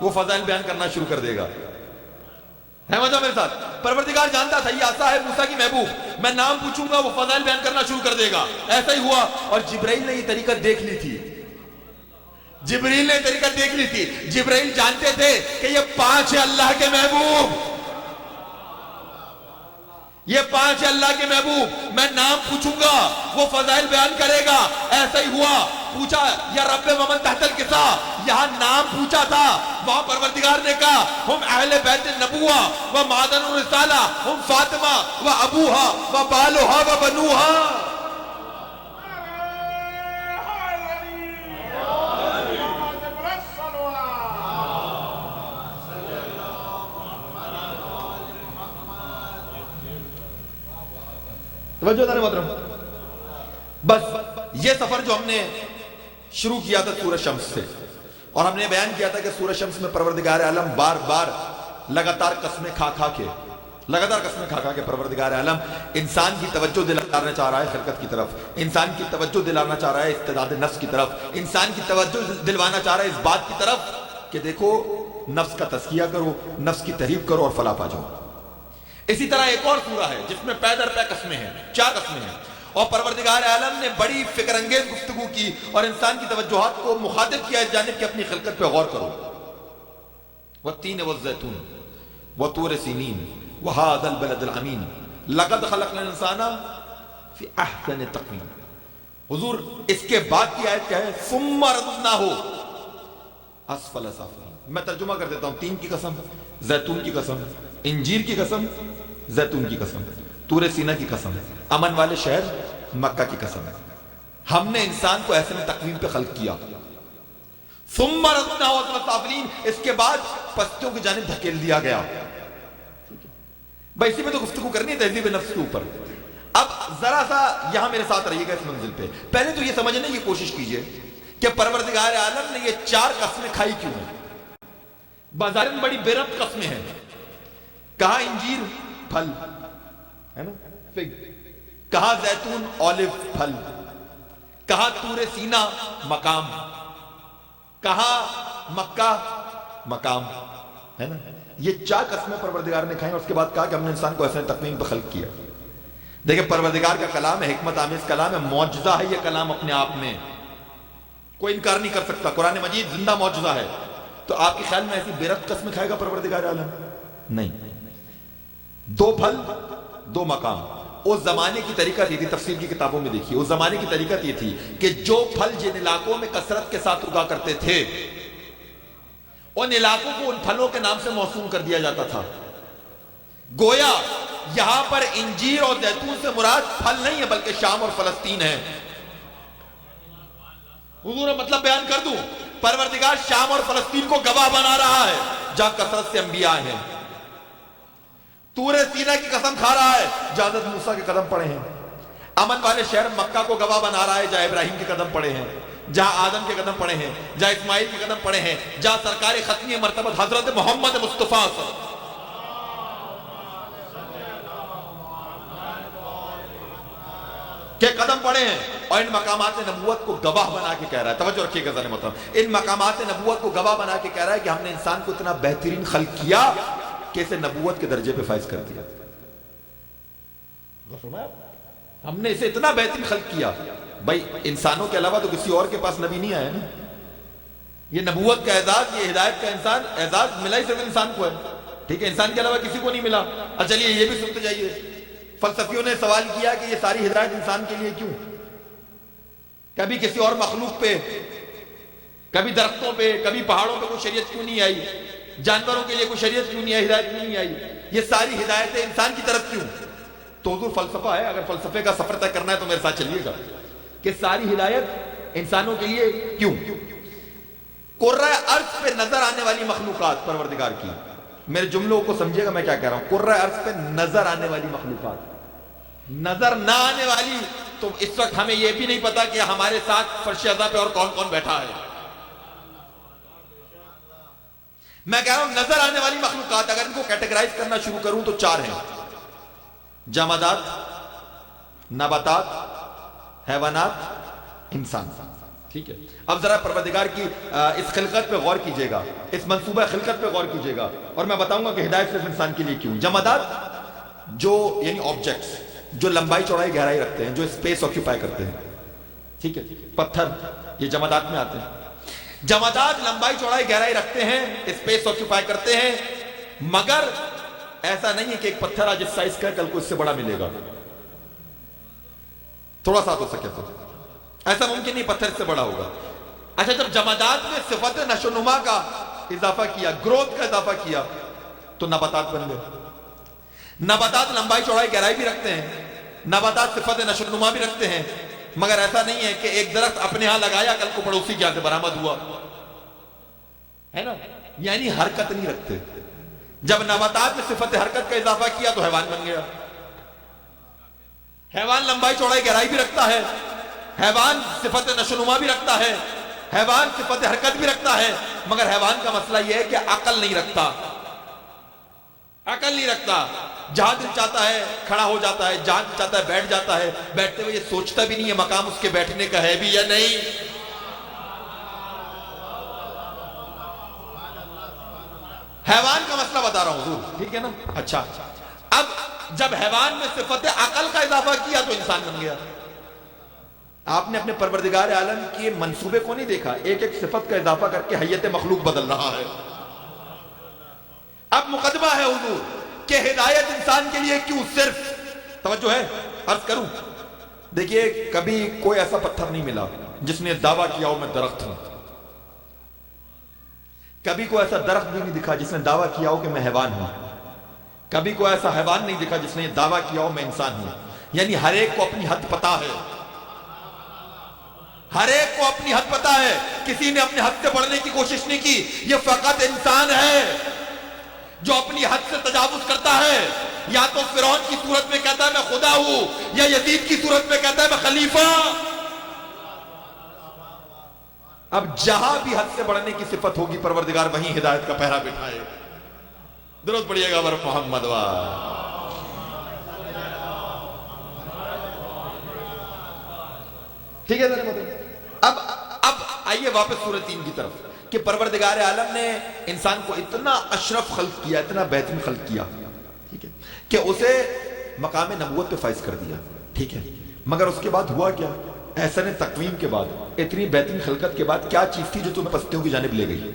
وہ فضائل بیان کرنا شروع کر دے گا. ہے مجھے میرے ساتھ, پروردگار جانتا تھا یہ عصا ہے موسیٰ کی محبوب, میں نام پوچھوں گا وہ فضائل بیان کرنا شروع کر دے گا. ایسا ہی ہوا اور جبرائیل نے یہ طریقہ دیکھ لی تھی. جبرائیل نے طریقہ دیکھ لی تھی. جبرائیل جانتے تھے کہ یہ 5 ہے اللہ کے محبوب. یہ 5 ہے اللہ کے محبوب. میں نام پوچھوں گا وہ فضائل بیان کرے گا. ایسا ہی ہوا. پوچھا یا رب ومن تحت الکسا, یہاں نام پوچھا تھا, وہاں پروردگار نے کہا ہم اہل بیت النبوہ و معدن الرسالہ, ہم فاطمہ و ابوہا و بالوہا و بنوہا. توجہ دار محترم, بس یہ سفر جو ہم نے شروع کیا تھا سورہ شمس سے, اور ہم نے بیان کیا تھا کہ سورہ شمس میں پروردگار عالم بار بار لگاتار قسمیں کھا کھا کے پروردگار عالم انسان کی توجہ دلانا چاہ رہا ہے خلقت کی طرف, انسان کی توجہ دلانا چاہ رہا ہے استعداد نفس کی طرف, انسان کی توجہ دلوانا چاہ رہا ہے اس بات کی طرف کہ دیکھو نفس کا تزکیہ کرو, نفس کی تحریف کرو اور فلاح پا جاؤ. اسی طرح ایک اور سورہ ہے جس میں پے در پے قسمیں ہیں, 4 قسمیں ہیں, اور پروردگار عالم نے بڑی فکر انگیز گفتگو کی اور انسان کی توجہات کو مخاطب کیا اس جانب کہ اپنی خلقت پہ غور کرو. والتین والزیتون وطور سینین وہذا البلد الامین لقد خلقنا الانسان فی احسن تقویم. حضور اس کے بعد کی آیت کیا ہے؟ ثم رددناہ اسفل سافلین. میں ترجمہ کر دیتا ہوں. 3 کی قسم, زیتون کی قسم, انجیر کی قسم, زیتون کی قسم, طور سینہ کی قسم, امن والے شہر مکہ کی قسم. ہم نے انسان کو ایسے میں تقویم پہ خلق کیا. ثم رددناہ اسفل سافلین, اس کے بعد پستیوں کی جانب دھکیل دیا گیا. بھائی اسی میں تو گفتگو کرنی ہے تہذیب نفس کے اوپر. اب ذرا سا یہاں میرے ساتھ رہیے گا اس منزل پہ. پہلے تو یہ سمجھنے کی کوشش کیجئے کہ پروردگار عالم نے یہ 4 قسمیں کھائی کیوں ہیں. بازار میں بڑی بے ربط قسمیں ہیں. کہا انجیر پھل ہے نا, فگ, کہا زیتون اولیو پھل, کہا طور سینہ مقام, کہا مکہ مقام, ہے نا. یہ 4 قسمیں پروردگار نے کھائیں اور اس کے بعد کہا کہ ہم نے انسان کو ایسے تقویم پہ خلق کیا. دیکھیں پروردگار کا کلام ہے, حکمت آمیز کلام ہے, معجزہ ہے یہ کلام اپنے آپ میں, کوئی انکار نہیں کر سکتا. قرآن مجید زندہ معجزہ ہے. تو آپ کے خیال میں ایسی بے ربط قسمیں کھائے گا پروردگار عالم؟ نہیں. 2 پھل 2 مقام. اس زمانے کی طریقت یہ تھی, تفسیر کی کتابوں میں دیکھیے, اس زمانے کی طریقت یہ تھی کہ جو پھل جن علاقوں میں کثرت کے ساتھ اگا کرتے تھے ان علاقوں کو ان پھلوں کے نام سے موسوم کر دیا جاتا تھا. گویا یہاں پر انجیر اور زیتون سے مراد پھل نہیں ہے بلکہ شام اور فلسطین ہے. حضور مطلب بیان کر دوں, پروردگار شام اور فلسطین کو گواہ بنا رہا ہے جہاں کثرت سے انبیاء ہیں. طور سینہ کی قسم کھا رہا ہے جہاں حضرت موسیٰ کے قدم پڑے ہیں. امن والے شہر مکہ کو گواہ بنا رہا ہے جہاں ابراہیم کے قدم پڑے ہیں, جہاں آدم کے قدم پڑے ہیں, جہاں اسماعیل کے قدم پڑے ہیں, جہاں سرکار ختمی مرتبہ حضرت محمد مصطفیٰ کے قدم پڑے ہیں. اور ان مقامات نبوت کو گواہ بنا کے کہہ رہا ہے, توجہ رکھیے گا ذرا محترم, ان مقامات نبوت کو گواہ بنا کے کہہ رہا ہے کہ ہم نے انسان کو اتنا بہترین خلق کیا کہ اسے نبوت کے درجے پہ فائز کر دیا. ہم نے اسے اتنا بہترین خلق کیا. بھائی انسانوں کے علاوہ تو کسی اور کے پاس نبی نہیں آیا نا. یہ نبوت کا اعزاز, یہ ہدایت کا انسان اعزاز ملا ہی صرف انسان کو ہے. ٹھیک ہے, انسان کے علاوہ کسی کو نہیں ملا. اور چلیے یہ بھی سنتے جائیے. فلسفیوں نے سوال کیا کہ یہ ساری ہدایت انسان کے لیے کیوں؟ کبھی کسی اور مخلوق پہ, کبھی درختوں پہ, کبھی پہاڑوں پہ کوئی شریعت کیوں نہیں آئی؟ جانوروں کے لیے کوئی شریعت کیوں نہیں آئی, ہدایت کیوں نہیں آئی؟ یہ ساری ہدایتیں انسان کی طرف کیوں؟ تو حضور فلسفہ ہے, اگر فلسفے کا سفر طے کرنا ہے تو میرے ساتھ چلیے گا کہ ساری ہدایت انسانوں کے لیے کیوں. قرۂ ارض پہ نظر آنے والی مخلوقات پروردگار کی, میرے جملوں کو سمجھے گا میں کیا کہہ رہا ہوں. قرۂ ارض پہ نظر آنے والی مخلوقات, نظر نہ آنے والی تو اس وقت ہمیں یہ بھی نہیں پتا کہ ہمارے ساتھ فرش ازا پہ اور کون کون بیٹھا ہے. میں کہہ رہا ہوں نظر آنے والی مخلوقات اگر ان کو کیٹیگرائز کرنا شروع کروں تو 4 ہیں: جمادات, نباتات, حیوانات, انسان. ٹھیک ہے, اب ذرا پروردگار کی اس خلقت پہ غور کیجئے گا, اس منصوبہ خلقت پہ غور کیجئے گا, اور میں بتاؤں گا کہ ہدایت صرف انسان کے لیے کیوں. جمادات جو یعنی آبجیکٹس جو لمبائی چوڑائی گہرائی رکھتے ہیں, جو اسپیس آکیوپائی کرتے ہیں. ٹھیک ہے, پتھر یہ جمادات میں آتے ہیں. جمادات لمبائی چوڑائی گہرائی رکھتے ہیں, اسپیس آکیوپائی کرتے ہیں, مگر ایسا نہیں ہے کہ ایک پتھر آج اس سائز کا ہے کل کو اس سے بڑا ملے گا، تھوڑا سا ہو سکے تو ایسا ممکن نہیں پتھر اس سے بڑا ہوگا۔ اچھا جب جمادات میں صفت نشو نما کا اضافہ کیا، گروتھ کا اضافہ کیا، تو نباتات بن گئے۔ نباتات لمبائی چوڑائی گہرائی بھی رکھتے ہیں، نباتات صفت نشو نما بھی رکھتے ہیں، مگر ایسا نہیں ہے کہ ایک درخت اپنے ہاں لگایا کل کو پڑوسی کے ہاں سے برآمد ہوا، ہے نا؟ یعنی حرکت نہیں رکھتے۔ جب نباتات میں صفت حرکت کا اضافہ کیا تو حیوان بن گیا۔ حیوان لمبائی چوڑائی گہرائی بھی رکھتا ہے، حیوان صفت نشو نما بھی رکھتا ہے، حیوان صفت حرکت بھی رکھتا ہے، مگر حیوان کا مسئلہ یہ ہے کہ عقل نہیں رکھتا، عقل نہیں رکھتا۔ جہاں دل چاہتا ہے کھڑا ہو جاتا ہے، جہاں دل چاہتا ہے بیٹھ جاتا ہے، بیٹھتے ہوئے یہ سوچتا بھی نہیں ہے مقام اس کے بیٹھنے کا ہے بھی یا نہیں۔ حیوان کا مسئلہ بتا رہا ہوں حضور، ٹھیک ہے نا؟ اچھا اب جب حیوان میں صفت عقل کا اضافہ کیا تو انسان بن گیا۔ آپ نے اپنے پروردگار عالم کے منصوبے کو نہیں دیکھا، ایک ایک صفت کا اضافہ کر کے حیت مخلوق بدل رہا ہے۔ اب مقدمہ ہے حضور کہ ہدایت انسان کے لیے کیوں صرف، توجہ ہے عرض کروں، دیکھیے کبھی کوئی ایسا پتھر نہیں ملا جس نے دعویٰ کیا ہو میں درخت ہوں، کبھی کوئی ایسا درخت بھی نہیں دکھا جس نے دعویٰ کیا ہو کہ میں حیوان ہوں، کبھی کوئی ایسا حیوان نہیں دکھا جس نے دعویٰ کیا ہو میں انسان ہوں۔ یعنی ہر ایک کو اپنی حد پتہ ہے، ہر ایک کو اپنی حد پتہ ہے، کسی نے اپنے حد سے بڑھنے کی کوشش نہیں کی۔ یہ فقط انسان ہے جو اپنی حد سے تجاوز کرتا ہے، یا تو فرعون کی صورت میں کہتا ہے میں خدا ہوں، یا یزید کی صورت میں کہتا ہے میں خلیفہ۔ اب جہاں بھی حد سے بڑھنے کی صفت ہوگی پروردگار وہیں ہدایت کا پہرا بٹھائے۔ درست پڑھیے گا بر محمد وا۔ ٹھیک ہے اب آئیے واپس سورہ 3 کی طرف کہ پروردگار عالم نے انسان کو اتنا اشرف خلق کیا، اتنا بہترین خلق کیا، ٹھیک ہے، کہ اسے مقام نبوت پہ فائز کر دیا، ٹھیک ہے، مگر اس کے بعد ہوا کیا؟ احسن تقویم کے بعد، اتنی بہترین خلقت کے بعد کیا چیز تھی جو تمہیں پستیوں کی جانب لے گئی؟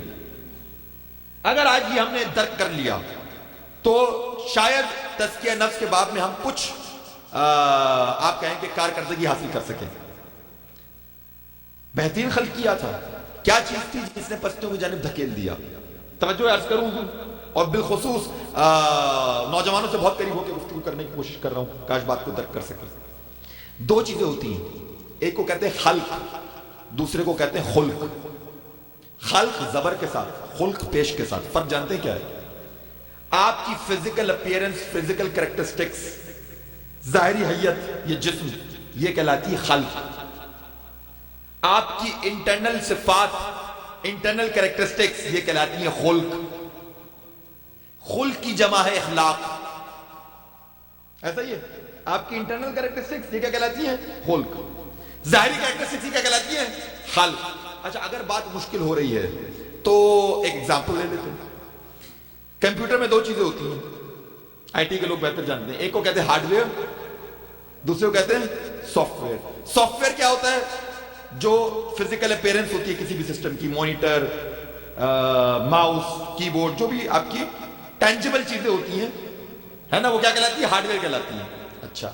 اگر آج یہ ہم نے درک کر لیا تو شاید تزکیہ نفس کے باب میں ہم کچھ آپ کہیں کہ کارکردگی حاصل کر سکیں۔ بہترین خلق کیا تھا، کیا چیز تھی جس نے پستیوں کی جانب دھکیل دیا؟ توجہ عرض کروں اور بالخصوص نوجوانوں سے بہت قریب ہو کے گفتگو کرنے کی کوشش کر رہا ہوں، کاش بات کو درک کر سکیں۔ دو چیزیں ہوتی ہیں، ایک کو کہتے ہیں خلق، دوسرے کو کہتے ہیں خلق۔ خلق زبر کے ساتھ، خلق پیش کے ساتھ، فرق جانتے ہیں کیا ہے؟ آپ کی فزیکل اپیرنس، فزیکل کریکٹرسٹکس، ظاہری حیت، یہ جسم، یہ کہلاتی ہے خلق۔ آپ کی انٹرنل صفات، انٹرنل کریکٹرسٹکس، یہ کہلاتی ہے خلق۔ خلق کی جمع ہے اخلاق، ایسا ہی ہے۔ آپ کی انٹرنل کریکٹرسٹکس یہ کیا کہلاتی ہیں؟ خلق۔ ظاہری کریکٹرسٹکس یہ کیا کہلاتی ہیں؟ خلق۔ اچھا اگر بات مشکل ہو رہی ہے تو ایک ایگزامپل لے لیتے ہیں۔ کمپیوٹر میں دو چیزیں ہوتی ہیں، آئی ٹی کے لوگ بہتر جانتے ہیں، ایک کو کہتے ہیں ہارڈ ویئر، دوسرے کو کہتے ہیں سافٹ ویئر۔ سافٹ ویئر کیا ہوتا ہے؟ جو فزیکل اپیرنس ہوتی ہے کسی بھی سسٹم کی، مانیٹر، ماؤس، کی بورڈ، جو بھی آپ کی ٹینجیبل چیزیں ہوتی ہیں، ہے نا، وہ کیا کہلاتی ہے؟ ہارڈ ویئر کہلاتی ہیں۔ اچھا،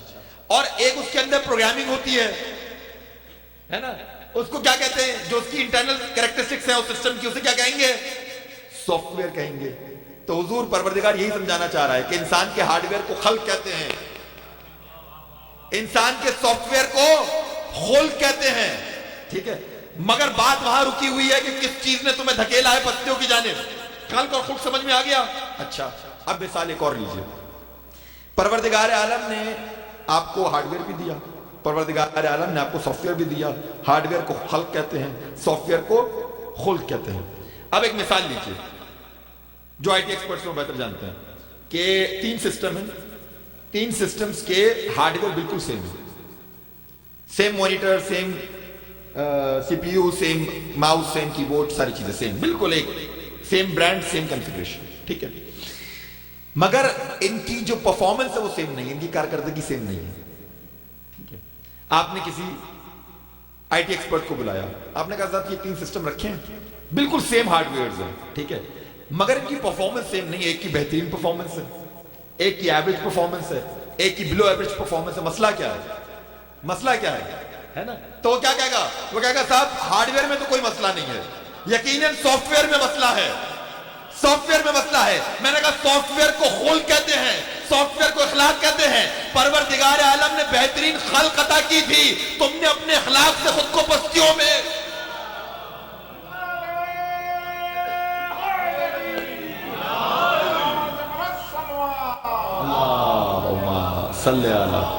اور ایک اس کے اندر پروگرامنگ ہوتی ہے نا، اس کو کیا کہتے ہیں؟ جو اس کی انٹرنل کریکٹرسٹکس ہیں اس سسٹم کی، اسے کیا کہیں گے؟ سافٹ ویئر کہیں گے۔ تو حضور پروردگار یہی سمجھانا چاہ رہا ہے کہ انسان کے ہارڈ ویئر کو خلق کہتے ہیں، انسان کے سافٹ ویئر کو خلق کہتے ہیں، ٹھیک ہے، مگر بات وہاں رکی ہوئی ہے کہ کس چیز نے تمہیں دھکیلا ہے پستیوں کی جانب؟ خلق اور خلق سمجھ میں آ گیا؟ اچھا اب مثال ایک اور لیجئے۔ پروردگار عالم نے آپ کو ہارڈ ویئر بھی دیا، پروردگار عالم نے آپ کو سافٹ ویئر بھی دیا۔ ہارڈ ویئر کو خلق کہتے ہیں، سافٹ ویئر کو خلق کہتے ہیں۔ اب ایک مثال لیجئے جو آئی ٹی ایکسپرٹس کو بہتر جانتے ہیں کہ 3 سسٹم ہیں، 3 سسٹمز کے ہارڈ ویئر بالکل سیم ہے، same monitor, same C P U, same mouse, same keyboard, ساری چیزیں سیم، بالکل ایک سیم برانڈ، سیم کنفیگریشن، ٹھیک ہے، مگر ان کی جو پرفارمنس ہے وہ سیم نہیں ہے، ان کی کارکردگی سیم نہیں ہے، ٹھیک ہے۔ آپ نے کسی آئی ٹی ایکسپرٹ کو بلایا، آپ نے کہا صاحب یہ 3 سسٹم رکھے ہیں، بالکل سیم ہارڈ ویئرز ہیں، ٹھیک ہے، مگر ان کی پرفارمنس سیم نہیں ہے، ایک کی بہترین پرفارمنس ہے، ایک کی ایوریج پرفارمنس ہے، ایک کی بلو ایوریج پرفارمنس ہے. مسئلہ کیا ہے؟ مسئلہ کیا ہے نا؟ تو وہ کیا کہے گا؟ وہ کہے گا صاحب ہارڈ ویئر میں تو کوئی مسئلہ نہیں ہے، یقیناً سافٹ ویئر میں مسئلہ ہے، سافٹ ویئر میں مسئلہ ہے. میں نے کہا سافٹ ویئر کو خلق کہتے ہیں، سافٹ ویئر کو اخلاق کہتے ہیں. پروردگار عالم نے بہترین خلق عطا کی تھی، تم نے اپنے اخلاق سے خود کو پستیوں میں. اللہم صلی اللہ.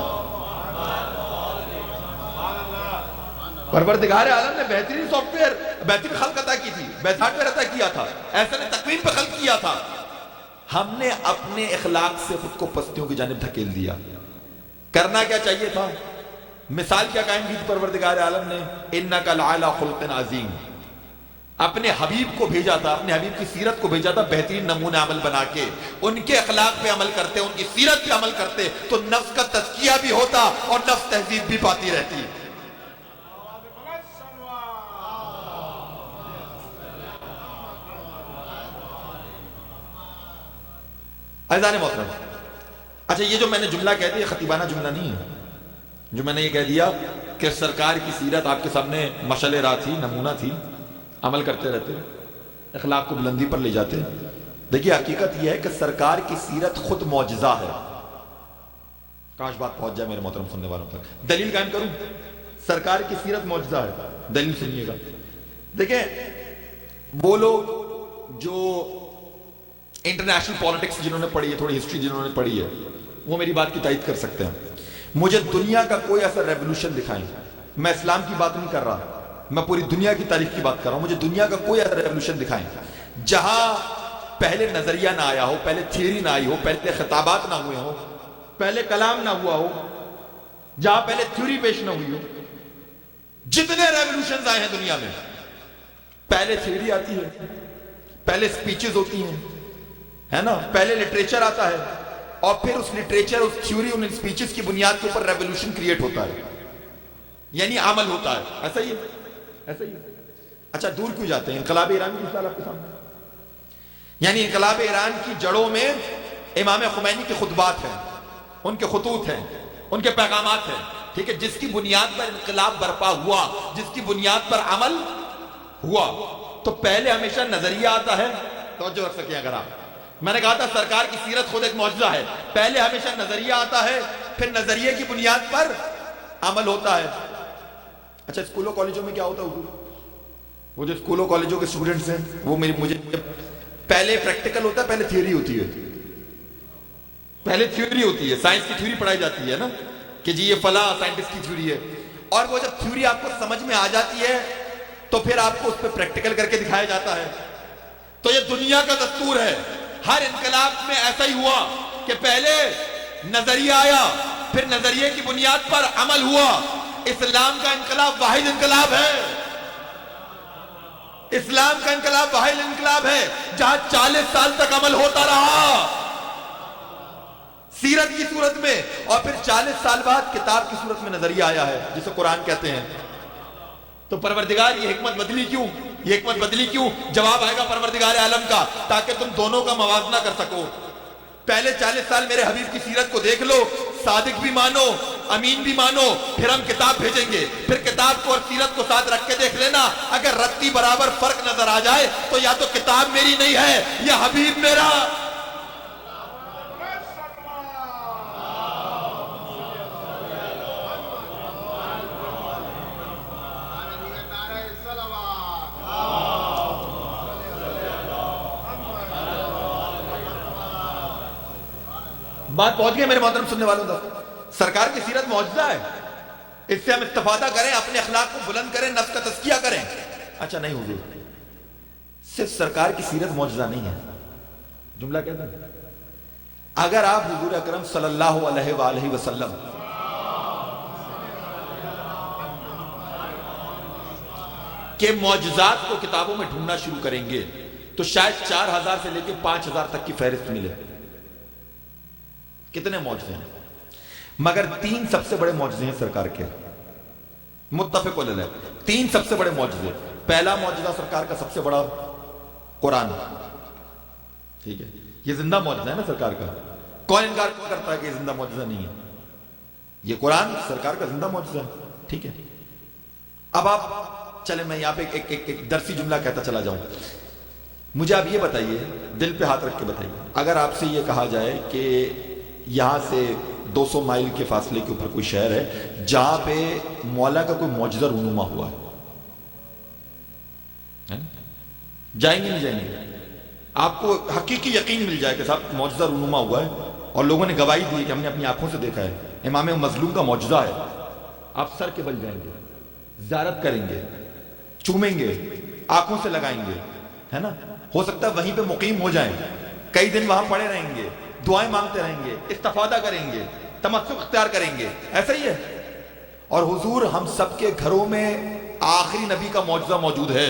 پروردگار عالم نے بہترین سافٹ ویئر، بہترین خلق عطا کی تھی، بہترین ہارڈ ویئر عطا کیا تھا، ایسا نے تقویم پہ خلق کیا تھا. ہم نے اپنے اخلاق سے خود کو پستیوں کی جانب دھکیل دیا. کرنا کیا چاہیے تھا؟ مثال کیا قائم کی تھی پروردگار عالم نے؟ انک لعلی خلق عظیم. اپنے حبیب کو بھیجا تھا، اپنے حبیب کی سیرت کو بھیجا تھا بہترین نمونہ عمل بنا کے. ان کے اخلاق پہ عمل کرتے، ان کی سیرت پہ عمل کرتے تو نفس کا تزکیہ بھی ہوتا اور نفس تہذیب بھی پاتی رہتی. عزیزان محترم، اچھا یہ جو میں نے جملہ کہہ دیا خطیبانہ جملہ نہیں ہے. جو میں نے یہ کہہ دیا کہ سرکار کی سیرت آپ کے سامنے مشعل راہ تھی، نمونہ تھی، عمل کرتے رہتے، اخلاق کو بلندی پر لے جاتے. دیکھیے حقیقت یہ ہے کہ سرکار کی سیرت خود معجزہ ہے. کاش بات پہنچ جائے میرے محترم سننے والوں تک. دلیل قائم کروں؟ سرکار کی سیرت معجزہ ہے. دلیل سنیے گا. دیکھیں وہ لوگ جو انٹرنیشنل پالیٹکس جنہوں نے پڑھی ہے، تھوڑی ہسٹری جنہوں نے پڑھی ہے، وہ میری بات کی تائید کر سکتے ہیں. مجھے دنیا کا کوئی ایسا ریولوشن دکھائیں، میں اسلام کی بات نہیں کر رہا، میں پوری دنیا کی تاریخ کی بات کر رہا ہوں. مجھے دنیا کا کوئی ایسا ریولوشن دکھائیں جہاں پہلے نظریہ نہ آیا ہو، پہلے تھیوری نہ آئی ہو، پہلے خطابات نہ ہوئے ہو، پہلے کلام نہ ہوا ہو، جہاں پہلے تھیوری پیش نہ ہوئی ہو. جتنے ریولوشنز آئے ہیں دنیا میں، پہلے تھیوری آتی ہے، پہلے سپیچز ہوتی ہیں، ہے نا، پہلے لٹریچر آتا ہے، اور پھر اس لٹریچر، اس تھیوری، ان سپیچز کی بنیاد کے اوپر ریولوشن کریٹ ہوتا ہے، یعنی عمل ہوتا ہے. ایسا ہی ہے، ایسا ہی ہے. اچھا دور کیوں جاتے ہیں؟ انقلاب ایران کی مثال آپ کے سامنے. یعنی انقلاب ایران کی جڑوں میں امام خمینی کے خطبات ہیں، ان کے خطوط ہیں، ان کے پیغامات ہیں، ٹھیک ہے، جس کی بنیاد پر انقلاب برپا ہوا، جس کی بنیاد پر عمل ہوا. تو پہلے ہمیشہ نظریہ آتا ہے. توجہ رکھ سکیں اگر آپ، میں نے کہا تھا سرکار کی سیرت خود ایک معجزہ ہے. پہلے ہمیشہ نظریہ آتا ہے، پھر نظریے کی بنیاد پر عمل ہوتا ہے. اچھا اسکولوں کالجوں میں کیا ہوتا ہے حضور؟ وہ جو اسکولوں کالجوں کے اسٹوڈنٹس ہیں وہ مجھے پہلے پریکٹیکل ہوتا ہے، پہلے تھیوری ہوتی ہے. پہلے تھیوری ہوتی ہے، سائنس کی تھیوری پڑھائی جاتی ہے نا، کہ جی یہ فلاں سائنٹسٹ کی تھیوری ہے. اور وہ جب تھیوری آپ کو سمجھ میں آ جاتی ہے تو پھر آپ کو اس پہ پریکٹیکل کر کے دکھایا جاتا ہے. تو یہ دنیا کا دستور ہے. ہر انقلاب میں ایسا ہی ہوا کہ پہلے نظریہ آیا، پھر نظریے کی بنیاد پر عمل ہوا. اسلام کا انقلاب واحد انقلاب ہے. اسلام کا انقلاب واحد انقلاب ہے جہاں 40 سال تک عمل ہوتا رہا سیرت کی صورت میں، اور پھر 40 سال بعد کتاب کی صورت میں نظریہ آیا ہے جسے قرآن کہتے ہیں. تو پروردگار یہ حکمت بدلی کیوں؟ یہ حکمت بدلی کیوں؟ جواب آئے گا پروردگار عالم کا، تاکہ تم دونوں کا موازنہ کر سکو. پہلے 40 سال میرے حبیب کی سیرت کو دیکھ لو، صادق بھی مانو، امین بھی مانو، پھر ہم کتاب بھیجیں گے. پھر کتاب کو اور سیرت کو ساتھ رکھ کے دیکھ لینا، اگر رتی برابر فرق نظر آ جائے تو یا تو کتاب میری نہیں ہے یا حبیب میرا. بات پہنچ گئی میرے محترم سننے والوں تک. سرکار کی سیرت معجزہ ہے، اس سے ہم استفادہ کریں، اپنے اخلاق کو بلند کریں، نفس کا تزکیہ کریں. اچھا نہیں حضور، صرف سرکار کی سیرت معجزہ نہیں ہے. جملہ کہتے ہیں اگر آپ حضور اکرم صلی اللہ علیہ وآلہ وسلم کے معجزات کو کتابوں میں ڈھونڈنا شروع کریں گے تو شاید 4000 سے لے کے 5000 تک کی فہرست ملے. کتنے معجزے ہیں، مگر 3 سب سے بڑے معجزے ہیں سرکار کے، متفق علیہ. 3 سب سے بڑے معجزے. پہلا معجزہ سرکار کا سب سے بڑا قرآن، ٹھیک ہے، یہ زندہ معجزہ ہے نا سرکار کا. کون انکار کرتا ہے کہ یہ زندہ معجزہ نہیں ہے؟ یہ قرآن سرکار کا زندہ معجزہ ہے. ٹھیک ہے. اب آپ چلیں میں یہاں پہ ایک درسی جملہ کہتا چلا جاؤں. مجھے آپ یہ بتائیے, دل پہ ہاتھ رکھ کے بتائیے, اگر آپ سے یہ کہا جائے کہ یہاں سے 200 مائل کے فاصلے کے اوپر کوئی شہر ہے جہاں پہ مولا کا کوئی معجزہ رونما ہوا ہے, جائیں گے نہیں جائیں گے؟ آپ کو حقیقی یقین مل جائے کہ صاحب معجزہ رونما ہوا ہے اور لوگوں نے گواہی دی کہ ہم نے اپنی آنکھوں سے دیکھا ہے, امام مظلوم کا معجزہ ہے, آپ سر کے بل جائیں گے, زیارت کریں گے, چومیں گے, آنکھوں سے لگائیں گے, ہے نا؟ ہو سکتا ہے وہیں پہ مقیم ہو جائیں, کئی دن وہاں پڑے رہیں گے, دعائیں مانگتے رہیں گے, استفادہ کریں گے, تمسک اختیار کریں گے. ایسا ہی ہے. اور حضور ہم سب کے گھروں میں آخری نبی کا معجزہ موجود ہے.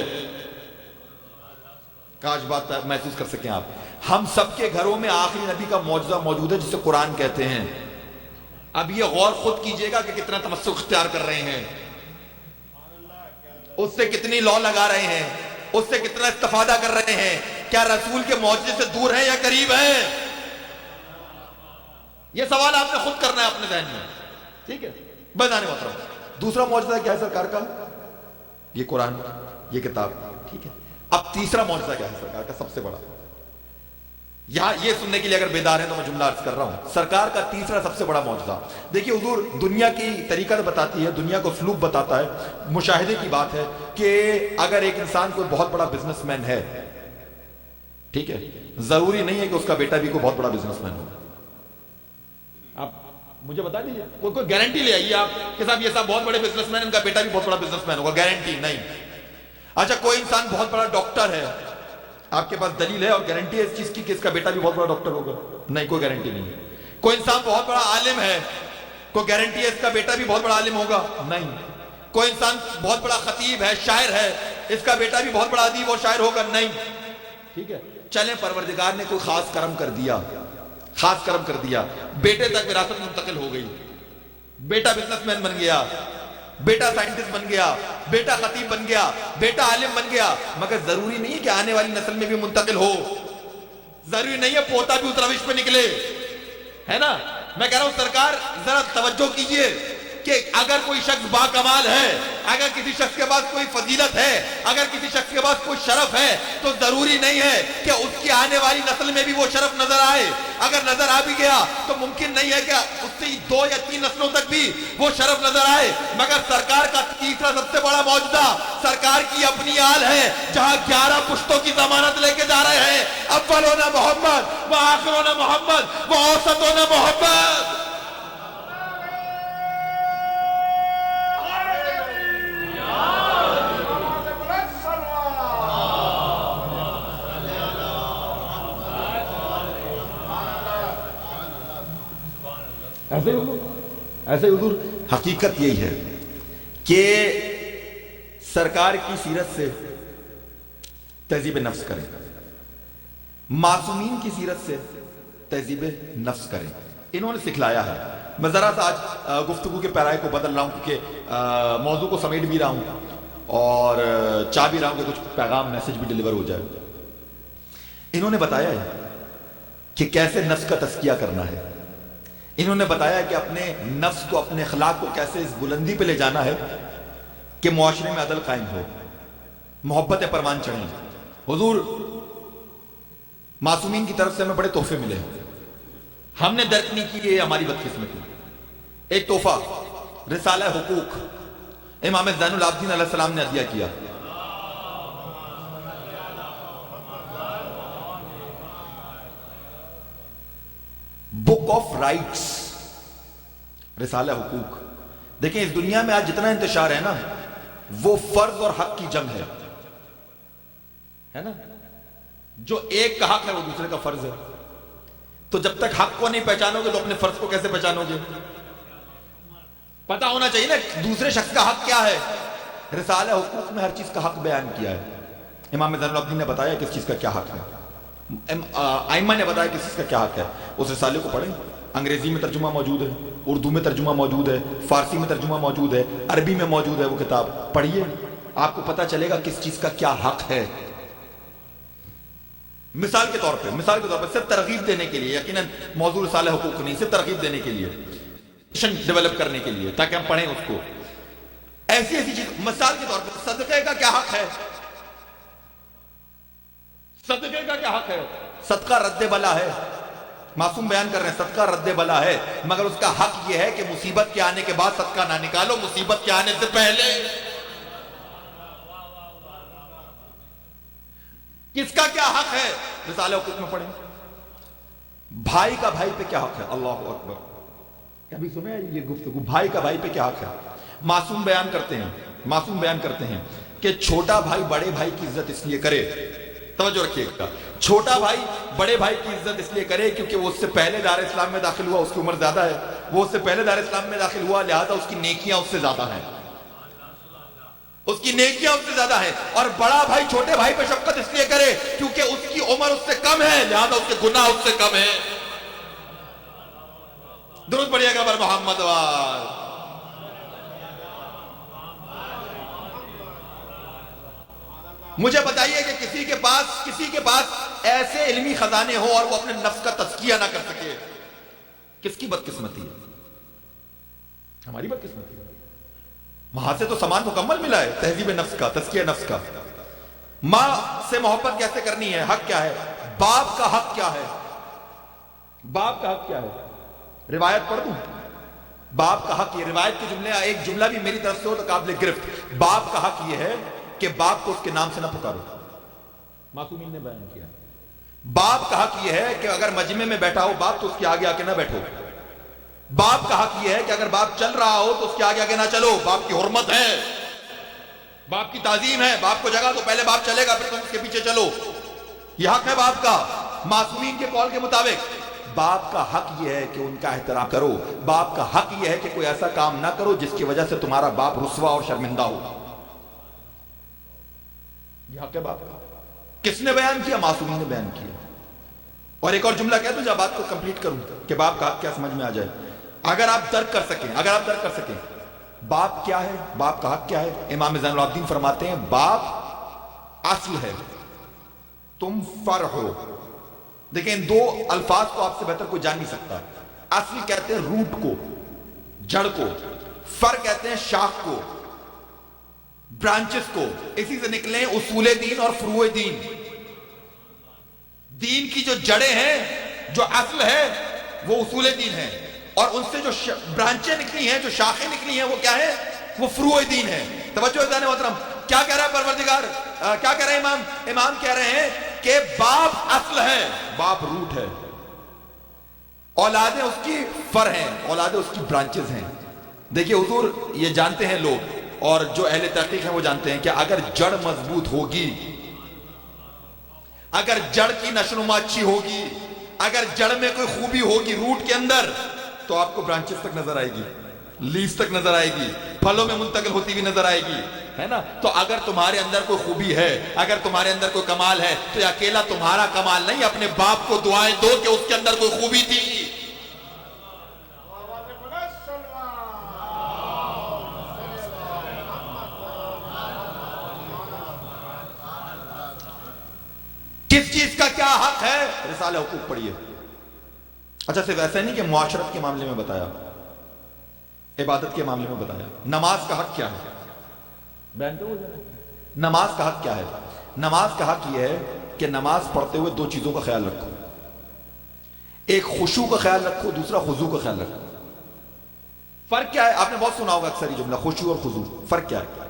کاش بات محسوس کر سکیں آپ. ہم سب کے گھروں میں آخری نبی کا معجزہ موجود ہے جسے قرآن کہتے ہیں. اب یہ غور خود کیجئے گا کہ کتنا تمسک اختیار کر رہے ہیں, اس سے کتنی لو لگا رہے ہیں, اس سے کتنا استفادہ کر رہے ہیں. کیا رسول کے معجزے سے دور ہیں یا قریب ہیں؟ یہ سوال آپ نے خود کرنا ہے اپنے ذہن میں. ٹھیک ہے. بتانے محترم, دوسرا معجزہ کیا ہے سرکار کا؟ یہ قرآن, یہ کتاب. ٹھیک ہے. اب تیسرا معجزہ کیا ہے سرکار کا سب سے بڑا؟ یہاں یہ سننے کے لیے اگر بیدار ہیں تو میں جملہ عرض کر رہا ہوں. سرکار کا تیسرا سب سے بڑا معجزہ, دیکھیے حضور دنیا کی طریقت بتاتی ہے, دنیا کو اسلوب بتاتا ہے. مشاہدے کی بات ہے کہ اگر ایک انسان کوئی بہت بڑا بزنس مین ہے, ٹھیک ہے, ضروری نہیں ہے کہ اس کا بیٹا بھی کوئی بہت بڑا بزنس مین ہو. آپ مجھے بتا دیجیے, کوئی گارنٹی لے آئیے آپ کہ صاحب یہ صاحب بہت بڑے بزنس مین, ان کا بیٹا بھی بہت بڑا بزنس مین ہوگا. گارنٹی نہیں. اچھا کوئی انسان بہت بڑا ڈاکٹر ہے, آپ کے پاس دلیل ہے اور گارنٹی ہے اس چیز کی کہ اس کا بیٹا بھی بہت بڑا ڈاکٹر ہوگا؟ نہیں, کوئی گارنٹی نہیں. کوئی انسان بہت بڑا عالم ہے, کوئی گارنٹی ہے اس کا بیٹا بھی بہت بڑا عالم ہوگا؟ نہیں. کوئی انسان بہت بڑا خطیب ہے, شاعر ہے, اس کا بیٹا بھی بہت بڑا ادیب اور شاعر ہوگا؟ نہیں. ٹھیک ہے. چلیں پروردگار نے کوئی خاص کرم کر دیا, خاص کرم کر دیا, بیٹے تک وراثت منتقل ہو گئی, بیٹا بزنس مین بن گیا, بیٹا سائنٹسٹ بن گیا, بیٹا خطیب بن گیا, بیٹا عالم بن گیا, مگر ضروری نہیں ہے کہ آنے والی نسل میں بھی منتقل ہو. ضروری نہیں ہے پوتا بھی اس روش پہ نکلے, ہے نا؟ میں کہہ رہا ہوں سرکار ذرا توجہ کیجئے کہ اگر کوئی شخص با کمال ہے, اگر کسی شخص کے پاس کوئی فضیلت ہے, اگر کسی شخص کے پاس کوئی شرف ہے, تو ضروری نہیں ہے کہ اس کی آنے والی نسل میں بھی وہ شرف نظر آئے. اگر نظر آ بھی گیا تو ممکن نہیں ہے کہ اس سے 2 یا 3 نسلوں تک بھی وہ شرف نظر آئے. مگر سرکار کا تیسرا سب سے بڑا معجزہ سرکار کی اپنی آل ہے, جہاں 11 پشتوں کی ضمانت لے کے جا رہے ہیں. اولون محمد و آخرون محمد و اوسطون محمد. ایسے حضور حقیقت یہی ہے کہ سرکار کی سیرت سے تہذیب نفس کریں, معصومین کی سیرت سے تہذیب نفس کریں. انہوں نے سکھلایا ہے. میں ذرا سا آج گفتگو کے پیرائے کو بدل رہا ہوں کیونکہ موضوع کو سمیٹ بھی رہا ہوں اور چاہ بھی رہا ہوں کہ کچھ پیغام میسج بھی ڈیلیور ہو جائے. انہوں نے بتایا ہے کہ کیسے نفس کا تزکیہ کرنا ہے. انہوں نے بتایا کہ اپنے نفس کو, اپنے اخلاق کو کیسے اس بلندی پہ لے جانا ہے کہ معاشرے میں عدل قائم ہو, محبت پروان چڑھیں. حضور معصومین کی طرف سے ہمیں بڑے تحفے ملے ہیں, ہم نے درک نہیں کی, یہ ہماری بدقسمتی. ایک تحفہ رسالہ حقوق امام زین العابدین علیہ السلام نے عطیہ کیا. بک آف رائٹس, رسالہ حقوق. دیکھیں اس دنیا میں آج جتنا انتشار ہے نا وہ فرض اور حق کی جنگ ہے نا. جو ایک کا حق ہے وہ دوسرے کا فرض ہے. تو جب تک حق کو نہیں پہچانو گے تو اپنے فرض کو کیسے پہچانو گے؟ پتا ہونا چاہیے نا دوسرے شخص کا حق کیا ہے. رسالہ حقوق میں ہر چیز کا حق بیان کیا ہے. امام زین العابدین نے بتایا کس چیز کا کیا حق ہے, ائمہ نے بتایا کس چیز کا کیا حق ہے. اس رسالے کو پڑھیں, انگریزی میں ترجمہ موجود ہے, اردو میں ترجمہ موجود ہے, فارسی میں ترجمہ موجود ہے, عربی میں موجود ہے. وہ کتاب پڑھیے, آپ کو پتا چلے گا کس چیز کا کیا حق ہے. مثال کے طور پہ صرف ترغیب دینے کے لیے، یقیناً موضوع رسالہ حقوق نہیں، صرف ترغیب دینے کے لیے، ڈیولپ کرنے کے لیے، تاکہ ہم پڑھیں اس کو. ایسی چیز مثال کے طور پر صدقے کا کیا حق ہے؟ صدقے کا کیا حق ہے؟ صدقہ رد بلا ہے. معصوم بیان کر رہے ہیں صدقہ رد بلا ہے، مگر اس کا حق یہ ہے کہ مصیبت کے آنے کے بعد صدقہ نہ نکالو، مصیبت کے آنے سے پہلے. کس کا کیا حق ہے؟ رسالہ حقوق میں پڑھیں. بھائی کا بھائی پہ کیا حق ہے؟ اللہ اکبر. کبھی سنے یہ گفتگو؟ بھائی کا بھائی پہ کیا حق ہے؟ معصوم بیان کرتے ہیں کہ چھوٹا بھائی بڑے بھائی کی عزت اس لیے کرے، توجہ رکھیے گا، چھوٹا بھائی بڑے بھائی کی عزت اس لیے کرے کیونکہ وہ اس سے پہلے دار اسلام میں داخل ہوا، اس کی عمر زیادہ ہے، وہ اس سے پہلے دار اسلام میں داخل ہوا، لہذا اس کی نیکیاں اس سے زیادہ ہیں، اور بڑا بھائی چھوٹے بھائی پہ شفقت اس لیے کرے کیونکہ اس کی عمر اس سے کم ہے، لہذا اس کے گناہ اس سے کم ہے. درود پڑھیے گا بر محمد وال. مجھے بتائیے کہ کسی کے پاس ایسے علمی خزانے ہو اور وہ اپنے نفس کا تزکیہ نہ کر سکے، کس کی بدقسمتی ہے؟ ہماری بدقسمتی ہے. وہاں سے تو سامان مکمل ملا ہے، تہذیب نفس کا، تزکیہ نفس کا. ماں سے محبت کیسے کرنی ہے، حق کیا ہے؟ باپ کا حق کیا ہے؟ روایت پڑھ دوں؟ باپ کا حق یہ، روایت کے ایک جملہ بھی میری طرف سے ہو تو قابل گرفت. باپ کا حق یہ ہے کہ باپ کو اس کے نام سے نہ پکارو. معصومین نے بیان کیا. باپ کا حق یہ ہے کہ اگر مجمع میں بیٹھا ہو باپ تو اس کے آگے آ کے نہ بیٹھو. باپ کا حق یہ ہے کہ اگر باپ چل رہا ہو تو اس کے آگے آگے نہ چلو. باپ کی حرمت ہے، باپ کی تعظیم ہے. باپ کو جگہ تو پہلے باپ چلے گا پھر تم اس کے پیچھے چلو. یہ حق ہے باپ کا. معصومین کے قول کے مطابق باپ کا حق یہ ہے کہ ان کا احترام کرو. باپ کا حق یہ ہے کہ کوئی ایسا کام نہ کرو جس کی وجہ سے تمہارا باپ رسوا اور شرمندہ ہو. یہ حق ہے باپ کا. کس نے بیان کیا؟ معصومین نے بیان کیا. اور ایک اور جملہ کہہ دوں جب بات کو کمپلیٹ کروں کہ باپ کا حق کیا سمجھ میں آ جائے. اگر آپ درک کر سکیں باپ کیا ہے، باپ کا حق کیا ہے. امام زین العابدین فرماتے ہیں باپ اصل ہے، تم فرع ہو. دیکھیں ان دو الفاظ کو آپ سے بہتر کوئی جان نہیں سکتا. اصل کہتے ہیں روٹ کو، جڑ کو، فرع کہتے ہیں شاخ کو، برانچز کو. اسی سے نکلے اصول دین اور فروع دین. دین کی جو جڑیں ہیں، جو اصل ہے وہ اصول دین ہے، اور ان سے جو برانچیں نکلی ہیں، جو شاخیں نکلی ہیں وہ کیا ہے؟ وہ فروع دین ہے. توجہ عزیزان محترم، کیا کہہ رہا ہے پروردگار؟ کیا کہہ رہے ہیں امام کہہ رہے ہیں کہ باپ اصل ہے، باپ روٹ ہے، اولادیں اس کی فر ہیں، اولادیں اس کی برانچز ہیں. دیکھیے حضور یہ جانتے ہیں لوگ، اور جو اہل تحقیق ہیں وہ جانتے ہیں کہ اگر جڑ مضبوط ہوگی، اگر جڑ کی نشوونما اچھی ہوگی، اگر جڑ میں کوئی خوبی ہوگی روٹ کے اندر، تو آپ کو برانچز تک نظر آئے گی، لیز تک نظر آئے گی، پھلوں میں منتقل ہوتی بھی نظر آئے گی، ہے نا. تو اگر تمہارے اندر کوئی خوبی ہے، اگر تمہارے اندر کوئی کمال ہے، تو یہ اکیلا تمہارا کمال نہیں، اپنے باپ کو دعائیں دو کہ اس کے اندر کوئی خوبی تھی. کس چیز کا کیا حق ہے؟ رسالہ حقوق پڑھیے. اچھا صرف ایسا نہیں کہ معاشرت کے معاملے میں بتایا، عبادت کے معاملے میں بتایا. نماز کا حق کیا ہے؟ نماز کا حق کیا ہے؟ نماز کا حق یہ ہے کہ نماز پڑھتے ہوئے دو چیزوں کا خیال رکھو. ایک خشوع کا خیال رکھو، دوسرا خضوع کا خیال رکھو. فرق کیا ہے؟ آپ نے بہت سنا ہوگا اکثر یہ جملہ خشوع اور خضوع. فرق کیا ہے؟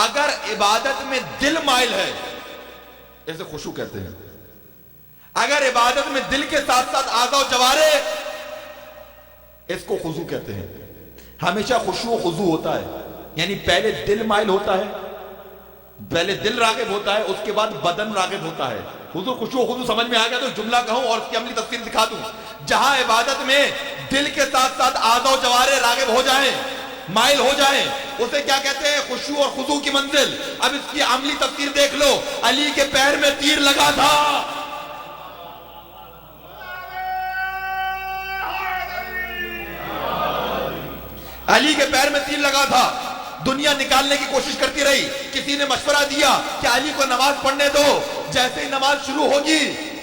اگر عبادت میں دل مائل ہے اسے خشوع کہتے ہیں. اگر عبادت میں دل کے ساتھ ساتھ اعضاء و جوارے، اس کو خضوع کہتے ہیں. ہمیشہ خشوع و خضوع ہوتا ہے، یعنی پہلے دل مائل ہوتا ہے، پہلے دل راغب ہوتا ہے، اس کے بعد بدن راغب ہوتا ہے. حضور خشوع و خضوع سمجھ میں آ گیا تو جملہ کہوں اور اس کی عملی تفسیر دکھا دوں. جہاں عبادت میں دل کے ساتھ ساتھ اعضاء و جوارے راغب ہو جائیں، مائل ہو جائیں، اسے کیا کہتے ہیں؟ خشوع اور خضوع کی منزل. اب اس کی عملی تفسیر دیکھ لو. علی کے پیر میں تیر لگا تھا، علی کے پیر میں تیر لگا تھا. دنیا نکالنے کی کوشش کرتی رہی. کسی نے مشورہ دیا کہ علی کو نماز پڑھنے دو. جیسے ہی نماز شروع ہوگی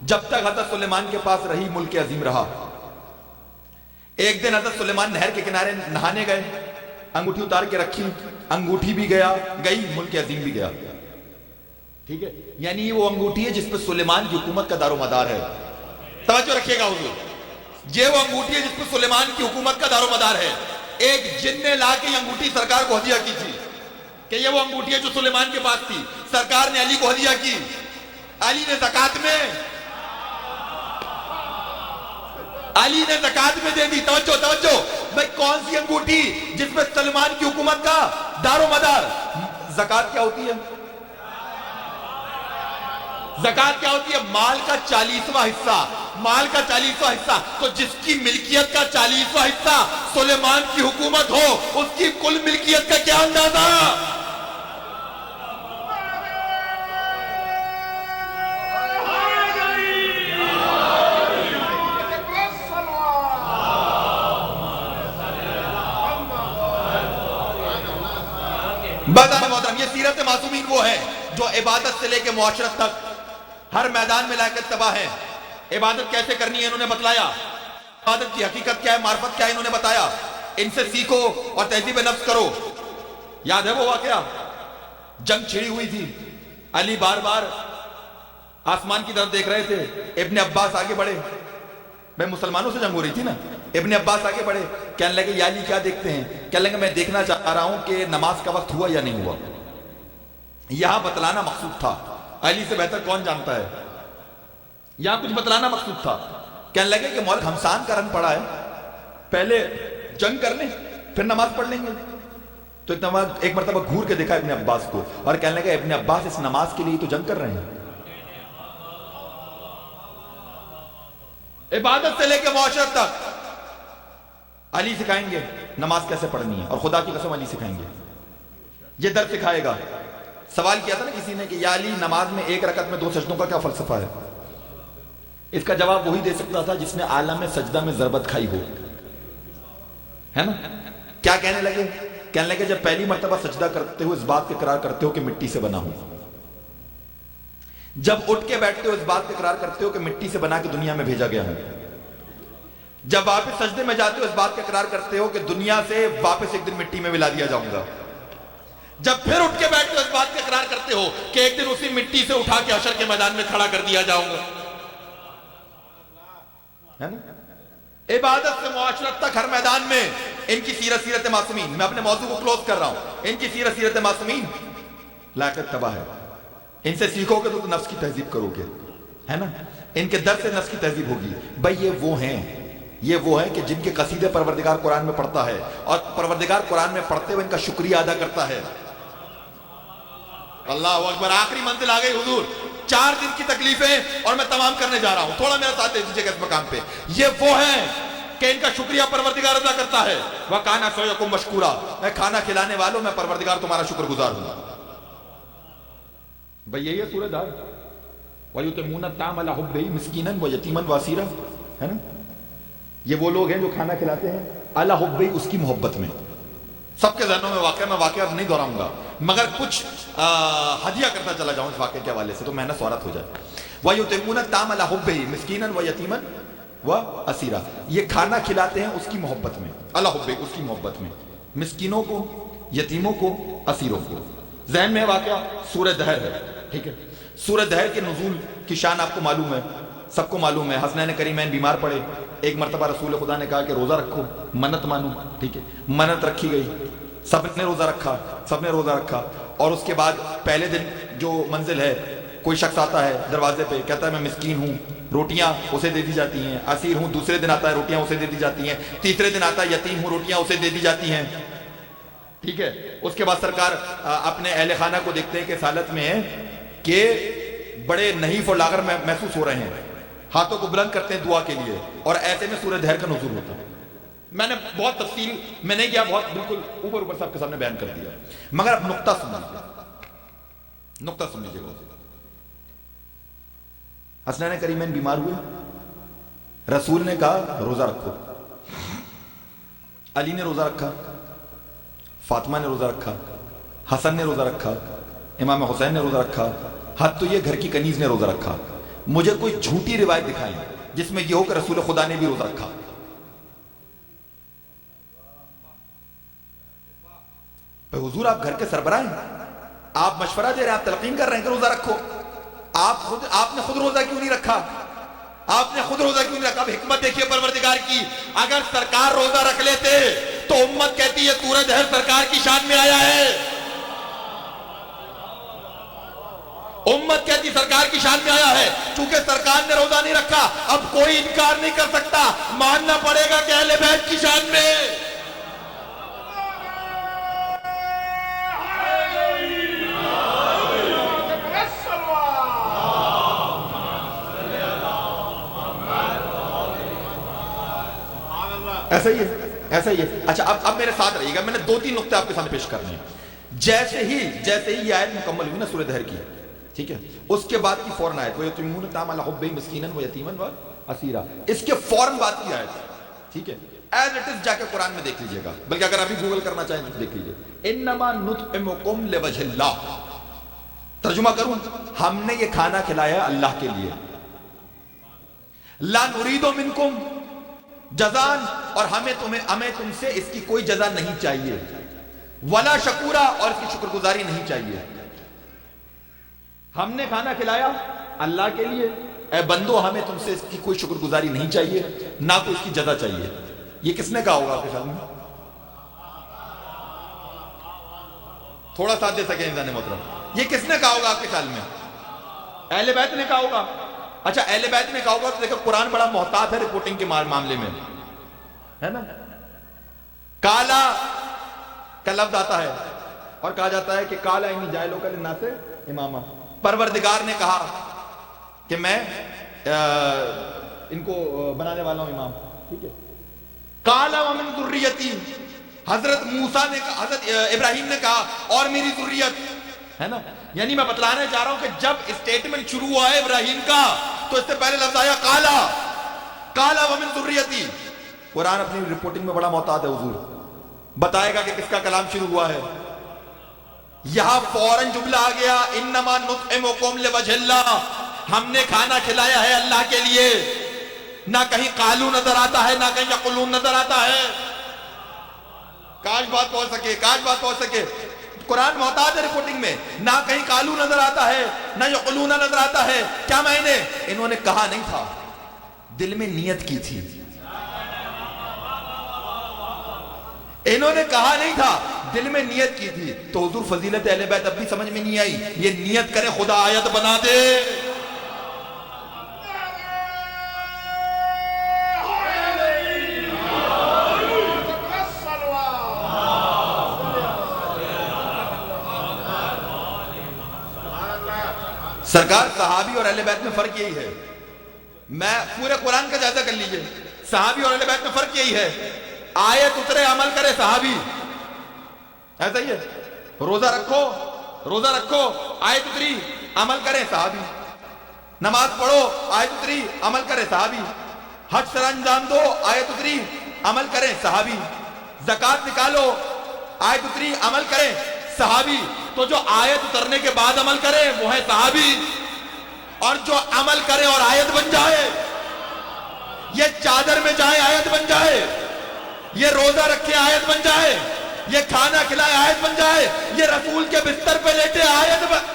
جب تک حضرت سلیمان کے پاس رہی ملک عظیم رہا. ایک دن حضرت سلیمان نہر کے کنارے نہانے گئے, انگوٹھی اتار کے رکھی, انگوٹھی بھی گئی, ملک عظیم بھی گیا. ٹھیک ہے, یعنی وہ انگوٹھی ہے جس پہ سلیمان کی حکومت کا دار و مدار ہے. توجہ رکھیے گا حضور, یہ وہ انگوٹھی ہے جس پہ سلیمان کی حکومت کا دار و مدار ہے. ایک جن نے لا کے یہ انگوٹھی سرکار کو ہدیہ کی تھی کہ یہ وہ انگوٹھی ہے جو سلیمان کے پاس تھی. سرکار نے علی کو ہدیہ کی, علی نے زکات میں دے دی. توجہ بھائی, کون سی انگوٹھی جس میں سلیمان کی حکومت کا دار و مدار. زکات کیا ہوتی ہے؟ زکات کیا ہوتی ہے؟ مال کا 40واں حصہ. مال کا 40واں حصہ. تو جس کی ملکیت کا 40واں حصہ سلیمان کی حکومت ہو, اس کی کل ملکیت کا کیا اندازہ؟ بدن محترم, یہ سیرت معصومین وہ ہیں جو عبادت سے لے کے معاشرت تک ہر میدان میں لا کے تباہ ہیں. عبادت کیسے کرنی ہے انہوں نے بتلایا, عبادت کی حقیقت کیا ہے, معرفت کیا ہے, انہوں نے بتایا. ان سے سیکھو اور تہذیب نفس کرو. یاد ہے وہ واقعہ, جنگ چھڑی ہوئی تھی, علی بار بار آسمان کی طرف دیکھ رہے تھے, ابن عباس آگے بڑھے, میں مسلمانوں سے جنگ ہو رہی تھی نا, ابن عباس آگے بڑھے, کہنے لگے یا علی کیا دیکھتے ہیں؟ کہنے لگے میں دیکھنا چاہ رہا ہوں کہ نماز کا وقت ہوا یا نہیں ہوا. یہاں بتلانا مقصود تھا, علی سے بہتر کون جانتا ہے, یہاں کچھ بتلانا مقصود تھا. کہنے لگے کہ مولک ہمسان کا رنگ پڑا ہے, پہلے جنگ کر لیں پھر نماز پڑھ لیں گے. تو ایک مرتبہ گھور کے دیکھا ابن عباس کو اور کہنے لگا ابن عباس اس نماز کے لیے تو جنگ کر رہے ہیں. عبادت سے لے کے معاشرت تک علی سکھائیں گے نماز کیسے پڑھنی ہے, اور خدا کی قسم علی سکھائیں گے, یہ درد سکھائے گا. سوال کیا تھا نا کسی نے کہ یا علی نماز میں ایک رکعت میں 2 سجدوں کا کیا فلسفہ ہے؟ اس کا جواب وہی دے سکتا تھا جس نے عالم سجدہ میں ضربت کھائی ہو, ہے نا. کیا کہنے لگے؟ کہنے لگے جب پہلی مرتبہ سجدہ کرتے ہو اس بات کے اقرار کرتے ہو کہ مٹی سے بنا ہوں, جب اٹھ کے بیٹھتے ہو اس بات کے اقرار کرتے ہو کہ مٹی سے بنا کے دنیا میں بھیجا گیا ہوں, جب واپس سجدے میں جاتے ہو اس بات کا اقرار کرتے ہو کہ دنیا سے واپس ایک دن مٹی میں ملا دیا جاؤں گا, جب پھر اٹھ کے بیٹھتے ہو اس بات کا اقرار کرتے ہو کہ ایک دن اسی مٹی سے اٹھا کے حشر کے میدان میں کھڑا کر دیا جاؤں گا, ہے نا. عبادت سے معاشرت تک ہر میدان میں ان کی سیرت معصومین. میں اپنے موضوع کو کلوز کر رہا ہوں. ان کی سیرت معصومین لاقت تباہ ہے. ان سے سیکھو گے تو نفس کی تہذیب کرو گے, ہے نا. ان کے در سے نفس کی تہذیب ہوگی. بھائی یہ وہ ہیں کہ جن کے قصیدے پروردگار قرآن میں پڑھتا ہے اور پروردگار قرآن میں پڑھتے ہوئے ان کا شکریہ ادا کرتا ہے. اللہ اکبر, آخری منزل آ گئی حضور, 4 دن کی تکلیفیں اور میں تمام کرنے جا رہا ہوں, تھوڑا میرا ساتھ دے دیجیے گا اس مقام پہ. یہ وہ ہیں کہ ان کا شکریہ پروردگار ادا کرتا ہے. وَكَانَ سَعْيُكُمْ مَشْكُورًا, میں کھانا کھلانے والوں میں پروردگار تمہارا شکر گزار ہوں. بھئی یہی ہے سورہ دار. وَيُطِعِمُونَ الطَّعَامَ عَلَىٰ حُبِّهِ مِسْكِينًا وَيَتِيمًا وَأَسِيرًا, ہے نا. یہ وہ لوگ ہیں جو کھانا کھلاتے ہیں عَلَىٰ حُبِّهِ, اس کی محبت میں. سب کے ذہنوں میں واقعہ, میں واقعہ نہیں دہراؤں گا مگر کچھ ہدیہ کرتا چلا جاؤں اس واقعے کے حوالے سے تو محنت سوارت ہو جائے. وَيُطِعِمُونَ الطَّعَامَ عَلَىٰ حُبِّهِ مِسْكِينًا وَيَتِيمًا وَأَسِيرًا, یہ کھانا کھلاتے ہیں اس کی محبت میں, عَلَىٰ حُبِّهِ, اس کی محبت میں, مسکینوں کو, یتیموں کو, اسیروں کو. ذہن میں واقعہ سورہ دہر ہے, ٹھیک ہے. سورہ دہر کے نزول کی شان آپ کو معلوم ہے, سب کو معلوم ہے. حسنین کریمین بیمار پڑے, ایک مرتبہ رسول خدا نے کہا کہ روزہ رکھو, منت مانو, ٹھیک ہے. منت رکھی گئی, سب نے روزہ رکھا. اور اس کے بعد پہلے دن جو منزل ہے, کوئی شخص آتا ہے دروازے پہ, کہتا ہے میں مسکین ہوں, روٹیاں اسے دے دی جاتی ہیں. اسیر ہوں, دوسرے دن آتا ہے روٹیاں اسے دے دی جاتی ہیں. تیسرے دن آتا ہے یتیم ہوں, روٹیاں اسے دے دی جاتی ہیں, ٹھیک ہے. اس کے بعد سرکار اپنے اہل خانہ کو دیکھتے ہیں کہ اس حالت میں ہے کہ بڑے نحیف اور لاغر محسوس ہو رہے ہیں, ہاتھوں کو بلند کرتے ہیں دعا کے لیے, اور ایسے میں سورہ دہر کا نزول ہوتا ہے. میں نے بہت تفصیل میں نہیں کیا, بہت بالکل اوپر صاحب کے سامنے بیان کر دیا, مگر اب نقطہ سن لیجیے گا. حسنین کریمین بیمار ہوئے, رسول نے کہا روزہ رکھو. علی نے روزہ رکھا, فاطمہ نے روزہ رکھا, حسن نے روزہ رکھا, امام حسین نے روزہ رکھا, حد تو یہ گھر کی کنیز نے روزہ رکھا. مجھے کوئی جھوٹی روایت دکھائیں جس میں یہ ہو کہ رسول خدا نے بھی روزہ رکھا. حضور آپ گھر کے سربراہ ہیں, آپ مشورہ دے رہے ہیں, آپ تلقین کر رہے ہیں کہ روزہ رکھو. آپ نے خود روزہ کیوں نہیں رکھا؟ آپ نے خود روزہ کیوں نہیں رکھا؟ اب حکمت دیکھیے پروردگار کی. اگر سرکار روزہ رکھ لیتے تو امت کہتی ہے سورج ہر سرکار کی شان میں آیا ہے. امت کہتی سرکار کی شان میں آیا ہے. چونکہ سرکار نے روزہ نہیں رکھا, اب کوئی انکار نہیں کر سکتا, ماننا پڑے گا کہ اہل بیت کی شان میں. ایسا ہی ہے, ایسا ہی ہے. اچھا اب میرے ساتھ رہیے گا, میں نے 2-3 نقطے آپ کے سامنے پیش کرنے ہیں. جیسے ہی یہ آیت مکمل ہوئی نا سورہ دہر کی, ٹھیک ہے, اس کے بعد کی فوراً آیت وَيُطْعِمُونَ الطَّعَامَ عَلَىٰ حُبِّهِ مِسْكِينًا وَيَتِيمًا وَأَسِيرًا, اس کے فوراً بعد کی آیت, ٹھیک ہے. ایز اٹ از جا کے قرآن میں دیکھ لیجئے گا, بلکہ اگر ابھی گوگل کرنا چاہیں تو دیکھ لیجئے. انما نطعمکم لوجہ اللہ, ترجمہ کروں, ہم نے یہ کھانا کھلایا اللہ کے لیے. لا نرید منکم جزان, اور ہمیں تم سے اس کی کوئی جزا نہیں چاہیے. ولا شکورا, اور اس کی شکر گزاری نہیں چاہیے. ہم نے کھانا کھلایا اللہ کے لیے, اے بندو ہمیں تم سے اس کی کوئی شکر گزاری نہیں چاہیے, نہ کوئی اس کی جزا چاہیے. یہ کس نے کہا ہوگا آپ کے خیال میں؟ تھوڑا ساتھ دے سکیں انسان محترم, یہ کس نے کہا ہوگا آپ کے خیال میں؟ اہل بیت نے کہا ہوگا. اچھا اہل بیت نے کہا ہوگا تو دیکھو قرآن بڑا محتاط ہے رپورٹنگ کے معاملے میں, ہے نا. کالا کا لفظ آتا ہے اور کہا جاتا ہے کہ کالا انی جاعلک للناس اماما, پروردگار نے کہا کہ میں ان کو بنانے والا ہوں امام, ٹھیک ہے. کالا ومن ذریتی, حضرت موسیٰ نے, حضرت ابراہیم نے کہا اور میری ذریت, ہے نا. یعنی میں بتلانے چاہ رہا ہوں کہ جب اسٹیٹمنٹ شروع ہوا ہے ابراہیم کا تو اس سے پہلے لفظ آیا کالا ومن ذریتی. قرآن اپنی رپورٹنگ میں بڑا محتاط ہے, حضور بتائے گا کہ کس کا کلام شروع ہوا ہے. یہاں فوراً جملہ آ گیا انما نطعمکم لوجہ اللہ, ہم نے کھانا کھلایا ہے اللہ کے لیے. نہ کہیں قالو نظر آتا ہے, نہ کہیں یقولون نظر آتا ہے. کاش بات پہنچ سکے, کاش بات پہنچ سکے. قرآن محتاط ہے رپورٹنگ میں, نہ کہیں قالو نظر آتا ہے, نہ یقولون نظر آتا ہے. کیا معنی؟ انہوں نے کہا نہیں تھا, دل میں نیت کی تھی. انہوں نے کہا نہیں تھا, دل میں نیت کی تھی. تو حضور فضیلت اہل بیت اب بھی سمجھ میں نہیں آئی. یہ نیت کرے خدا آیت بنا دے. سرکار صحابی اور اہل بیت میں فرق یہی ہے, میں پورے قرآن کا جائزہ کر لیجئے, صحابی اور اہل بیت میں فرق یہی ہے. آیت اترے عمل کرے صحابی, ایسا ہی ہے. روزہ رکھو آیت اتری عمل کرے صحابی. نماز پڑھو آیت اتری عمل کرے صحابی. حج سر انجام دو آیت اتری عمل کرے صحابی. زکوٰۃ نکالو آیت اتری عمل کرے صحابی. تو جو آیت اترنے کے بعد عمل کرے وہ ہے صحابی, اور جو عمل کرے اور آیت بن جائے, یہ چادر میں جائے آیت بن جائے, یہ روزہ رکھے آیت بن جائے, یہ کھانا کھلائے آیت بن جائے, یہ رسول کے بستر پہ لیٹے آیت بن.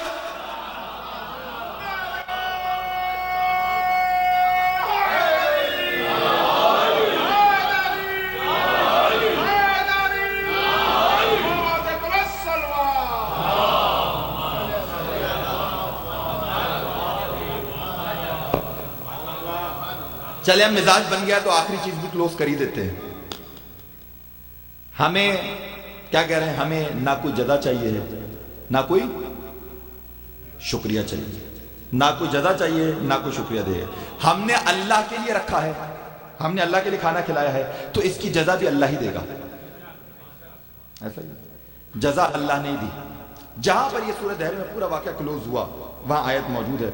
چلے ہم مزاج بن گیا تو آخری چیز بھی کلوز کر ہی دیتے ہیں. ہمیں کیا کہہ رہے ہیں, ہمیں نہ کوئی جزا چاہیے, نہ کوئی شکریہ چاہیے, نہ کوئی جزا چاہیے, نہ کوئی شکریہ دے. ہم نے اللہ کے لیے رکھا ہے, ہم نے اللہ کے لیے کھانا کھلایا ہے, تو اس کی جزا بھی اللہ ہی دے گا. ایسا ہی جزا اللہ نے دی. جہاں پر یہ سورہ دہر میں پورا واقعہ کلوز ہوا وہاں آیت موجود ہے,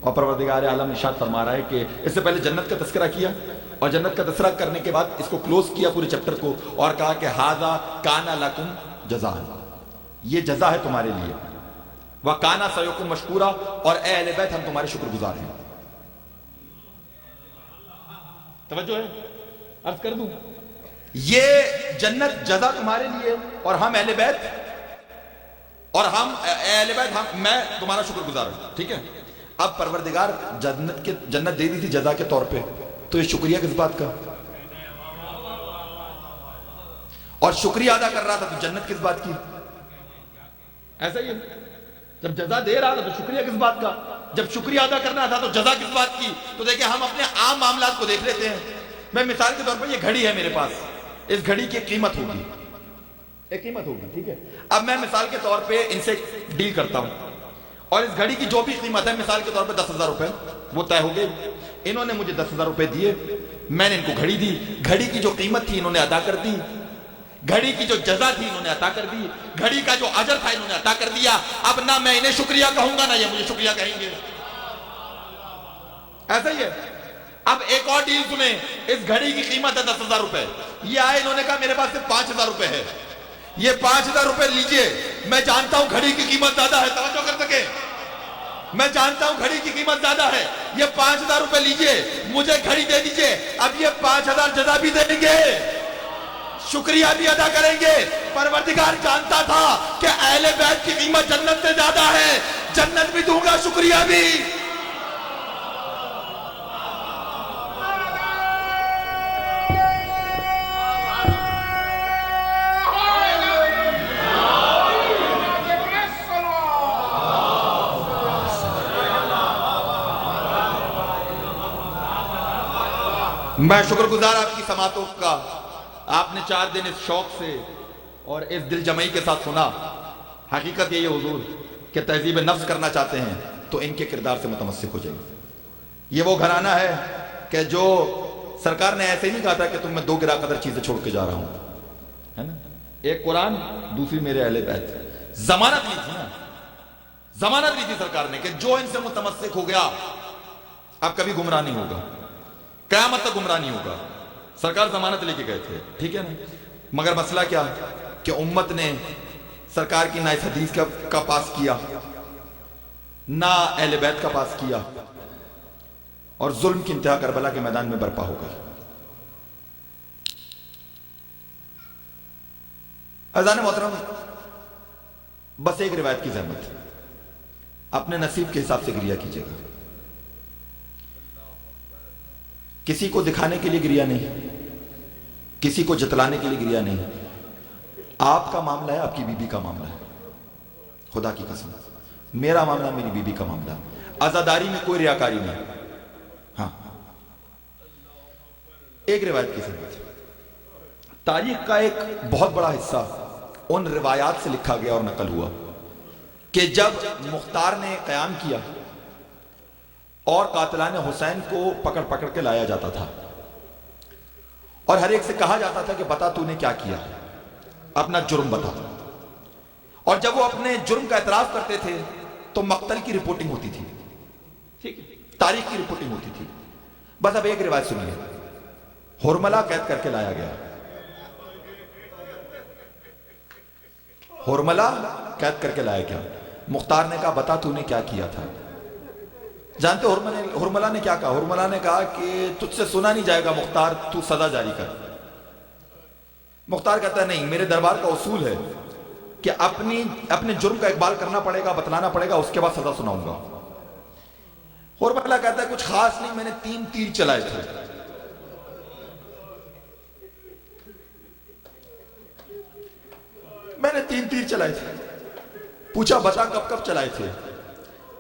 اور پروردگار عالم ارشاد فرما رہا ہے کہ اس سے پہلے جنت کا تذکرہ کیا, اور جنت کا تذکرہ کرنے کے بعد اس کو کلوز کیا پورے چیپٹر کو, اور کہا کہ ھذا کان لکم جزاء, یہ جزا ہے تمہارے لیے. وکانا سیکون مشکورا, اور اے اہل بیت ہم تمہارے شکر گزار ہیں. توجہ ہے؟ عرض کر دوں یہ جنت جزا تمہارے لیے اور ہم اہل بیت میں تمہارا شکر گزار ہوں. ٹھیک ہے. اب پروردگار جنت دے دی تھی جزا کے طور پہ, تو یہ شکریہ کس بات کا؟ اور شکریہ ادا کر رہا تھا تو جنت کس بات کی؟ ایسا ہی ہے. جب جزا دے رہا تھا تو شکریہ کس بات کا؟ جب شکریہ ادا کرنا تھا تو جزا کس بات کی؟ تو دیکھیں ہم اپنے عام معاملات کو دیکھ لیتے ہیں. میں مثال کے طور پر یہ گھڑی ہے میرے پاس, اس گھڑی کی ایک قیمت ہوگی, ٹھیک ہے. اب میں مثال کے طور پہ ان سے ڈیل کرتا ہوں اور اس گھڑی کی جو بھی قیمت ہے مثال کے طور پہ 10,000 روپے وہ طے ہو گئے. انہوں نے مجھے 10,000 روپے دیے, میں نے ان کو گھڑی دی, گھڑی کی جو قیمت تھی انہوں نے ادا کر دی, گھڑی کی جو جزا تھی انہوں نے عطا کر دی, گھڑی کا جو اجر تھا انہوں نے عطا کر دیا. اب نہ میں انہیں شکریہ کہوں گا نہ یہ مجھے شکریہ کہیں گے. ایسا ہی ہے. اب ایک اور ڈیل سنیں, اس گھڑی کی قیمت ہے 10,000 روپے, یہ آئے انہوں نے کہا میرے پاس صرف 5,000 روپے ہے, یہ 5,000 روپے لیجئے. میں جانتا ہوں گھڑی کی قیمت زیادہ ہے, توجہ کر سکے, میں جانتا ہوں گھڑی کی قیمت زیادہ ہے, یہ 5,000 روپے لیجئے, مجھے گھڑی دے دیجئے. اب یہ 5,000 جزا بھی دیں گے, شکریہ بھی ادا کریں گے. پروردگار جانتا تھا کہ اہل بیت کی قیمت جنت سے زیادہ ہے, جنت بھی دوں گا شکریہ بھی. میں شکر گزار آپ کی سماعتوں کا. آپ نے 4 دن اس شوق سے اور اس دل جمعی کے ساتھ سنا. حقیقت یہ حضور کہ تہذیب نفس کرنا چاہتے ہیں تو ان کے کردار سے متمسک ہو جائیں. یہ وہ گھرانہ ہے کہ جو سرکار نے ایسے نہیں کہا تھا کہ تم میں 2 گرا قدر چیزیں چھوڑ کے جا رہا ہوں, ہے نا. ایک قرآن, دوسری میرے اہل بیت. ضمانت لی تھی نا, ضمانت لی تھی سرکار نے کہ جو ان سے متمسک ہو گیا اب کبھی گمراہ نہیں ہوگا, قیامت تک گمراہ نہیں ہوگا. سرکار ضمانت لے کے گئے تھے, ٹھیک ہے نا. مگر مسئلہ کیا کہ امت نے سرکار کی نہ اس حدیث کا پاس کیا نہ اہل بیت کا پاس کیا, اور ظلم کی انتہا کربلا کے میدان میں برپا ہو گئی. عزیزان محترم, بس ایک روایت کی زحمت, اپنے نصیب کے حساب سے گریہ کیجیے گا. کسی کو دکھانے کے لیے گریہ نہیں, کسی کو جتلانے کے لیے گریہ نہیں. آپ کا معاملہ ہے, آپ کی بیوی کا معاملہ ہے. خدا کی قسم, میرا معاملہ میری بیوی کا معاملہ. عزاداری میں کوئی ریاکاری نہیں. ہاں, ایک روایت کی ضرورت. تاریخ کا ایک بہت بڑا حصہ ان روایات سے لکھا گیا اور نقل ہوا کہ جب مختار نے قیام کیا اور قاتلان حسین کو پکڑ پکڑ کے لایا جاتا تھا اور ہر ایک سے کہا جاتا تھا کہ بتا تو نے کیا کیا, اپنا جرم بتا. اور جب وہ اپنے جرم کا اعتراف کرتے تھے تو مقتل کی رپورٹنگ ہوتی تھی, ٹھیک ہے, تاریخ کی رپورٹنگ ہوتی تھی. بس اب ایک روایت سنیے. ہرملہ قید کر کے لایا گیا, ہرملہ قید کر کے لایا گیا. مختار نے کہا بتا تو نے کیا کیا تھا. جانتے ہرملہ نے کیا کہا؟ ہرملہ نے کہا کہ تجھ سے سنا نہیں جائے گا مختار, تو سزا جاری کر. مختار کہتا ہے نہیں, میرے دربار کا اصول ہے کہ اپنے جرم کا اقبال کرنا پڑے گا, بتلانا پڑے گا, اس کے بعد سزا سناؤں گا. ہرملہ کہتا ہے کچھ خاص نہیں, میں نے 3 تیر چلائے تھے. میں نے 3 تیر چلائے تھے. پوچھا بتا کب کب چلائے تھے؟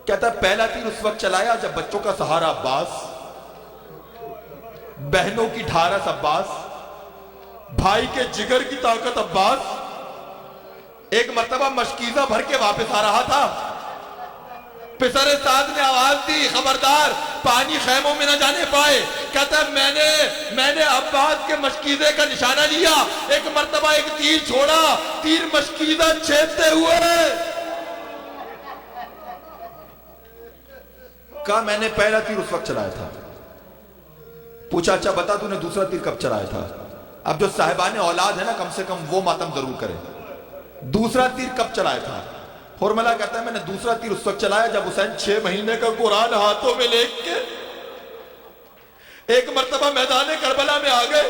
کہتا ہے پہلا تیر اس وقت چلایا جب بچوں کا سہارا عباس, بہنوں کی ڈھارس عباس, بھائی کے جگر کی طاقت عباس. ایک مرتبہ مشکیزہ بھر کے واپس آ رہا تھا, پسر سعد نے آواز دی خبردار پانی خیموں میں نہ جانے پائے. کہتا ہے میں نے عباس کے مشکیزے کا نشانہ لیا, ایک مرتبہ ایک تیر چھوڑا, تیر مشکیزہ چھیدتے ہوئے. کہا میں نے پہلا تیر اس وقت چلایا تھا. پوچھا اچھا بتا تو نے دوسرا تیر کب چلایا تھا؟ اب جو صاحبان اولاد ہے نا کم سے کم وہ ماتم ضرور کرے. دوسرا تیر کب چلایا تھا؟ ہرملہ کہتا ہے میں نے دوسرا تیر اس وقت چلایا جب حسین 6 مہینے کا قرآن ہاتھوں میں لے کے ایک مرتبہ میدان کربلا میں آ گئے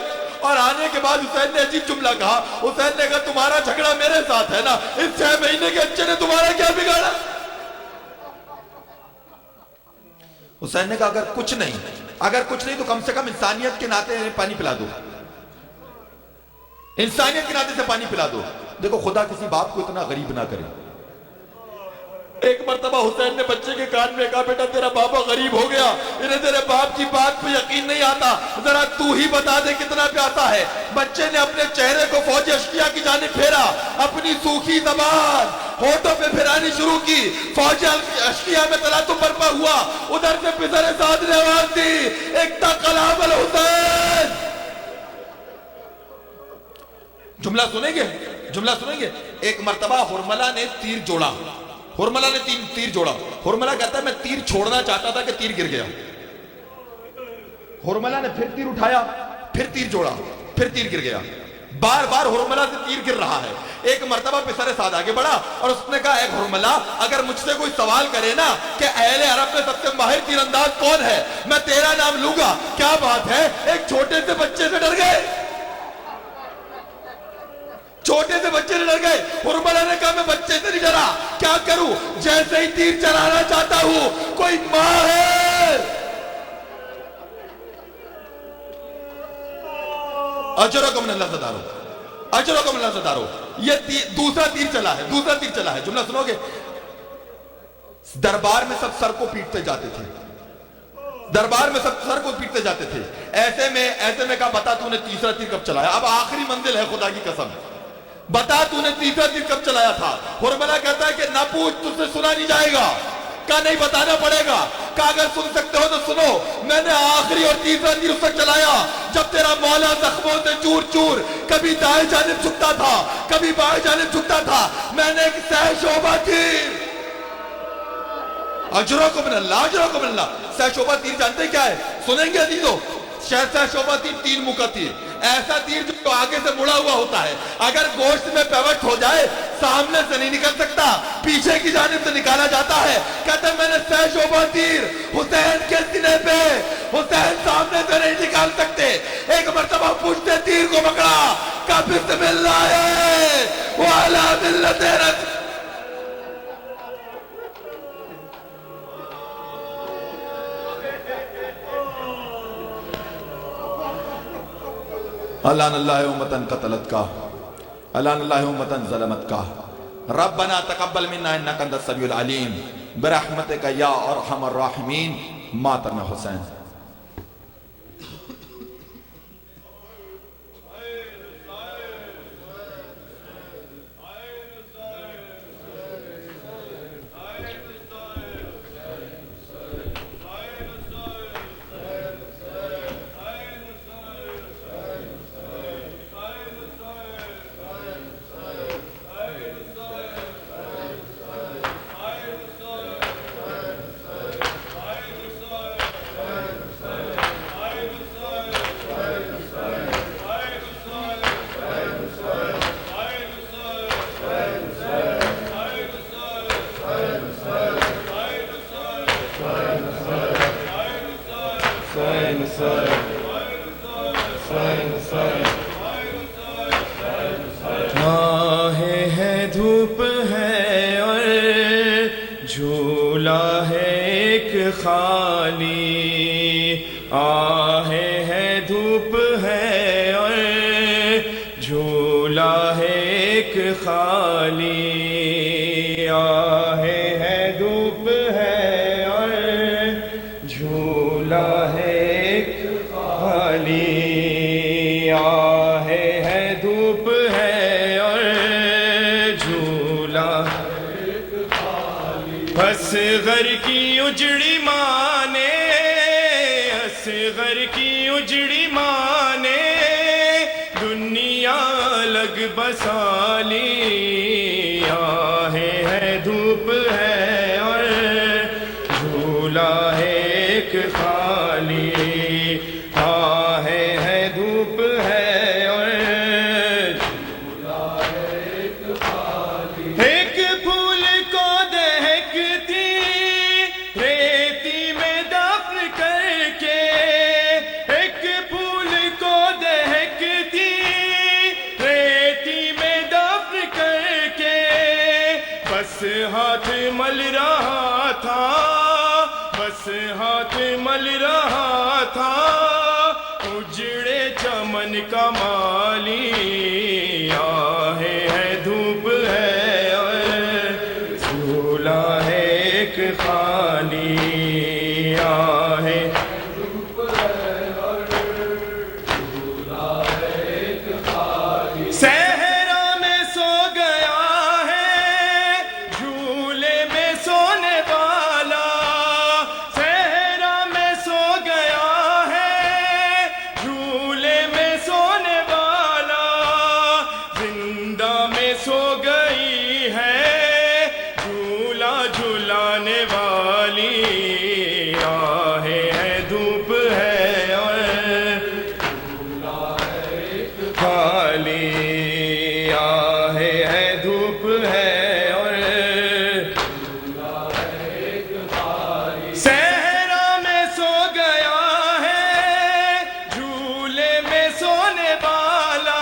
اور آنے کے بعد حسین نے عجیب جملہ کہا. حسین نے کہا تمہارا جھگڑا میرے ساتھ ہے نا, اس 6 مہینے کے اچھے نے تمہارا کیا بگاڑا؟ حسین نے کہا اگر کچھ نہیں تو کم سے کم انسانیت کے ناطے پانی پلا دو, انسانیت کے ناطے سے پانی پلا دو. دیکھو خدا کسی باپ کو اتنا غریب نہ کرے. ایک مرتبہ حسین نے بچے کے کان میں کہا بیٹا تیرا بابا غریب ہو گیا, انہیں تیرے باپ کی بات پہ یقین نہیں آتا, ذرا تو ہی بتا دے کتنا پیاسا ہے. بچے نے اپنے چہرے کو فوج اشقیہ کی جانب پھیرا, اپنی سوکھی زبان ہونٹوں پہ پھرانی شروع کی. فوج اشقیہ میں تلاطم برپا ہوا. ادھر سے پسر سعد نے آواز دی اکتا کلام الحسین. جملہ سنیں گے. ایک مرتبہ ہرملہ نے تیر جوڑا. ہرملہ کہتا ہے میں تیر چھوڑنا چاہتا تھا کہ تیر گر گیا. ہرملہ نے پھر تیر اٹھایا, پھر تیر جوڑا, پھر تیر گر گیا. بار بار ہرملہ سے تیر گر رہا ہے. ایک مرتبہ پسر سعد آگے بڑھا اور اس نے کہا اے ہرملہ اگر مجھ سے کوئی سوال کرے نا کہ اہل عرب میں سب سے ماہر تیر انداز کون ہے, میں تیرا نام لوں گا. کیا بات ہے, ایک چھوٹے سے بچے سے ڈر گئے. ہرملہ نے کہا میں بچے سے نہیں ڈرا, کیا کروں, جیسے ہی تیر چلانا چاہتا ہوں کوئی ماں ہے. اجرکم اللہ صدارو. یہ دوسرا تیر چلا ہے. جملہ سنو گے. دربار میں سب سر کو پیٹتے جاتے تھے. ایسے میں کہا بتا تو نے تیسرا تیر کب چلایا؟ اب آخری منزل ہے خدا کی قسم, بتا تو نے تیسرا تیر کب چلایا تھا؟ ہرملہ کہتا ہے کہ نہ پوچھ, تجھ سے سنا نہیں جائے گا. کہا نہیں بتانا پڑے گا. کہا اگر سن سکتے ہو تو سنو, میں نے آخری اور تیسرا تیر اس وقت چلایا جب تیرا مولا زخموں سے چور چور کبھی دائیں جانب جھکتا تھا, کبھی بائیں جانب جھکتا تھا. میں نے ایک سہ شعبہ تیر. اجرکم اللہ. سہ شعبہ تیر جانتے کیا ہے؟ سنیں گے عزیزو. سہ شعبہ تیر 3 منہ کا تیر, ایسا تیر جو آگے سے مڑا ہوا ہوتا ہے. اگر گوشت میں پیوٹ ہو جائے سامنے سے نہیں نکل سکتا, پیچھے کی جانب سے نکالا جاتا ہے. کہتے ہیں میں نے سہ شعبہ تیر حسین کے سینے پہ, حسین سامنے سے نہیں نکال سکتے. ایک مرتبہ پوچھتے تیر کو پکڑا, کہا بسم اللہ وعلی ملت رسول. الان اللہ امتن قتلت کا, الان اللہ امتن ظلمت کا. ربنا تقبل منا انک انت السمیع العلیم برحمتک یا ارحم الراحمین. ماتم حسین. ہے دھوپ ہے اور جھولا ہے ایک خالی, آہیں ہے دھوپ ہے اور جھولا ہے ایک خالی, آہیں ہے دھوپ ہے اور جھولا ہے ایک خالی, آہیں ہے دھوپ ہے اور جھولا اصغر کی اجڑی مانے, اصغر کی اجڑی مانے دنیا لگ بسالی, آہیں ہے دھوپ ہے اور جھولا ہے ایک خالی, آہیں ہے دھوپ ہے اور جھولا ہے ایک خالی. ایک پھول کو دہکتی ریتی میں دفن کر کے, بس ہاتھ مل رہا تھا اجڑے چمن کا مالی، آہے ہے دھوپ ہے اور جھولا ہے ایک خالی، آہے صحرا میں سو گیا ہے جھولے میں سونے والا، صحرا میں سو گیا ہے جھولے میں سونے والا، زندہ میں سو گئی ہے جھولا جھلانے والی، آہے ہے دھوپ ہے اور خالی، آہے ہے دھوپ ہے اور صحرا میں سو گیا ہے جھولے میں سونے والا،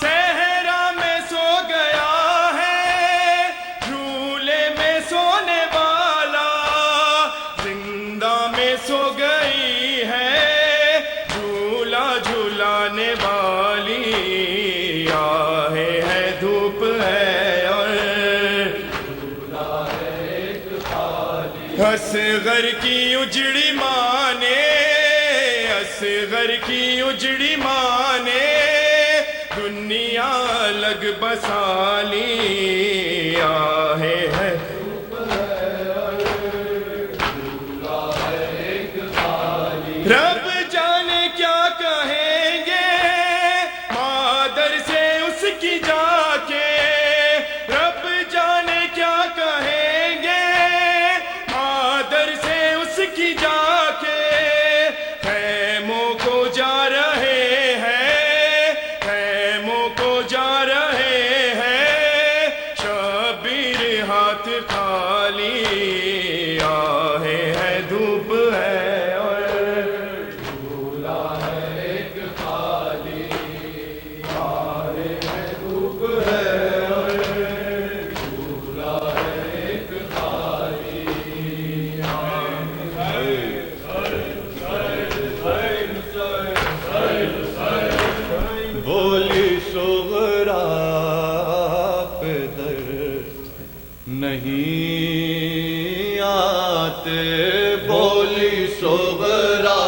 صحرا میں سو گیا ہے جھولے میں سونے والا، زندہ میں سو گئی ہے جھولا جھلانے والی، آہے ہے دھوپ ہے اور اصغر کی اجڑی ماں نے، اصغر کی اجڑی ماں نے دنیا لگ بسالی، آہے ہے رب جانے کیا کہیں گے مادر سے اس کی جا کے، رب جانے کیا کہیں گے مادر سے اس کی جا کے، خیموں کو جا رہے ہیں خیموں کو جا رہے ہیں شبیر ہاتھ خالی، آہے ہے دھوپ ہے اور بولی صغرا پہ در نہیں آتے، بولی صغرا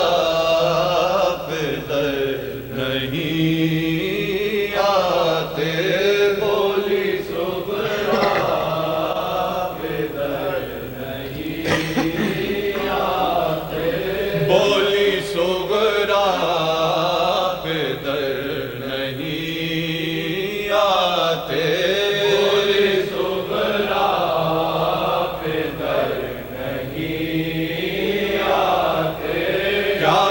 پہ در نہیں آتے، بولی صغرا پہ در نہیں آتے، بولی صغرا پہ در نہیں آتے، بولی صغرا پہ در نہیں آتے، کیا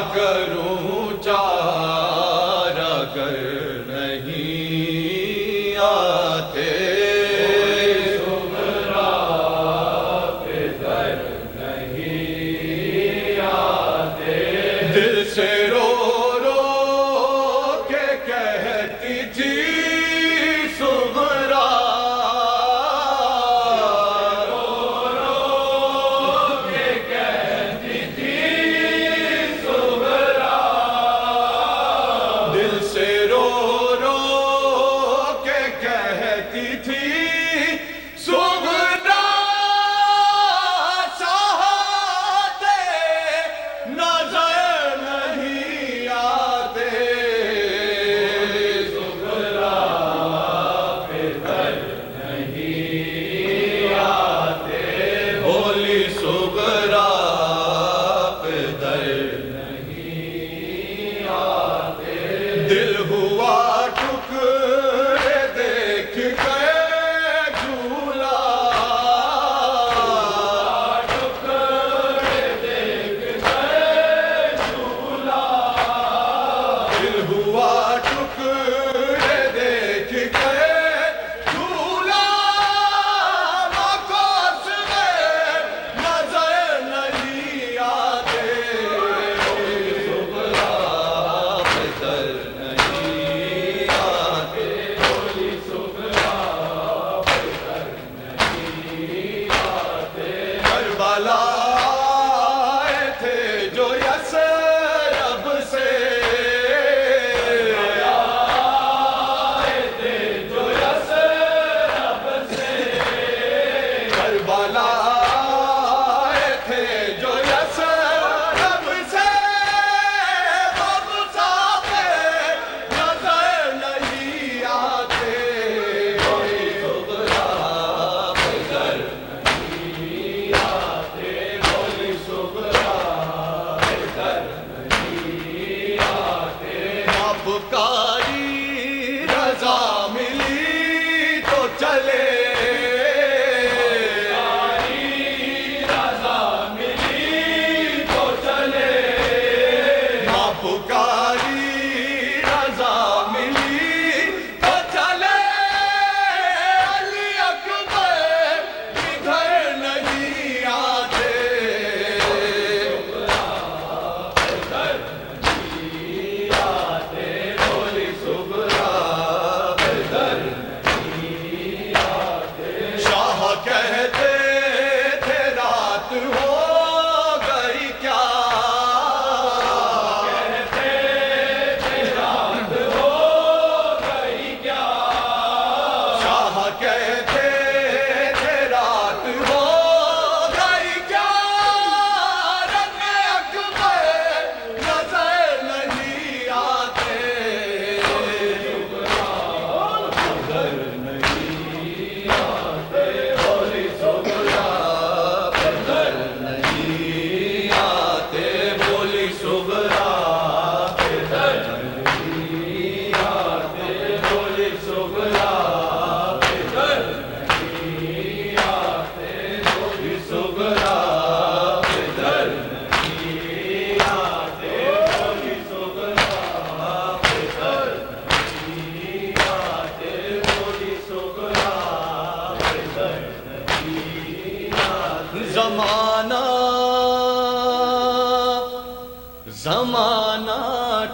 زمانہ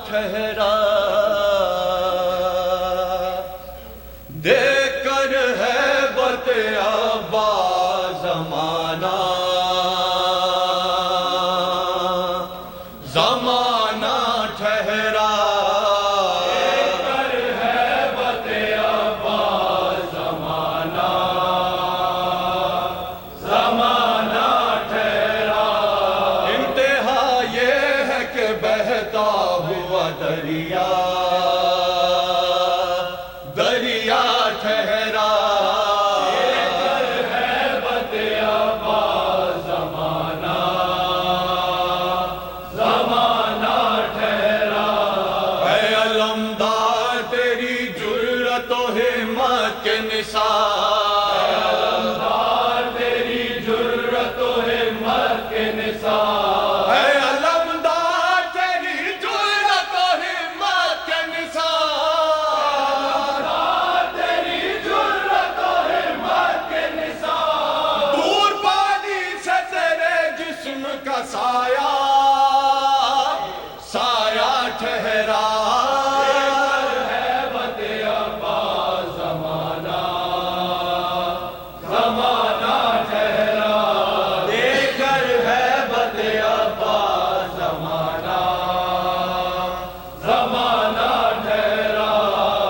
ٹھہرا دے کر ہے بتیابا زمانہ زمانہ ٹھہرا دے کر ہے بتیابا زمانہ زمانہ ٹھہرا انتہا یہ ہے کہ بہتا ہوا دریا دریا ٹھہرا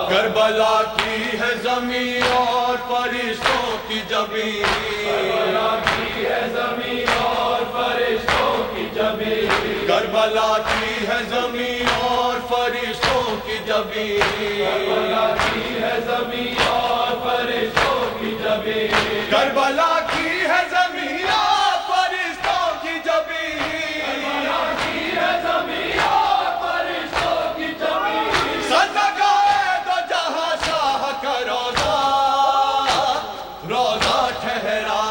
کربلا کی ہے زمین اور فرشتوں کی جبین کربلا کی ہے زمین اور فرشتوں کی جبین کربلا کی ہے زمین اور فرشتوں کی جبین کربلا کی ہے زمین اور فرشتوں کی جبین کربلا کی ہے زمین اور فرشتوں کی جبین کربلا کی ہے زمین اور فرشتوں کی جبین صدقائے دو جہاں شاہ کا روزہ روزہ ٹھہرا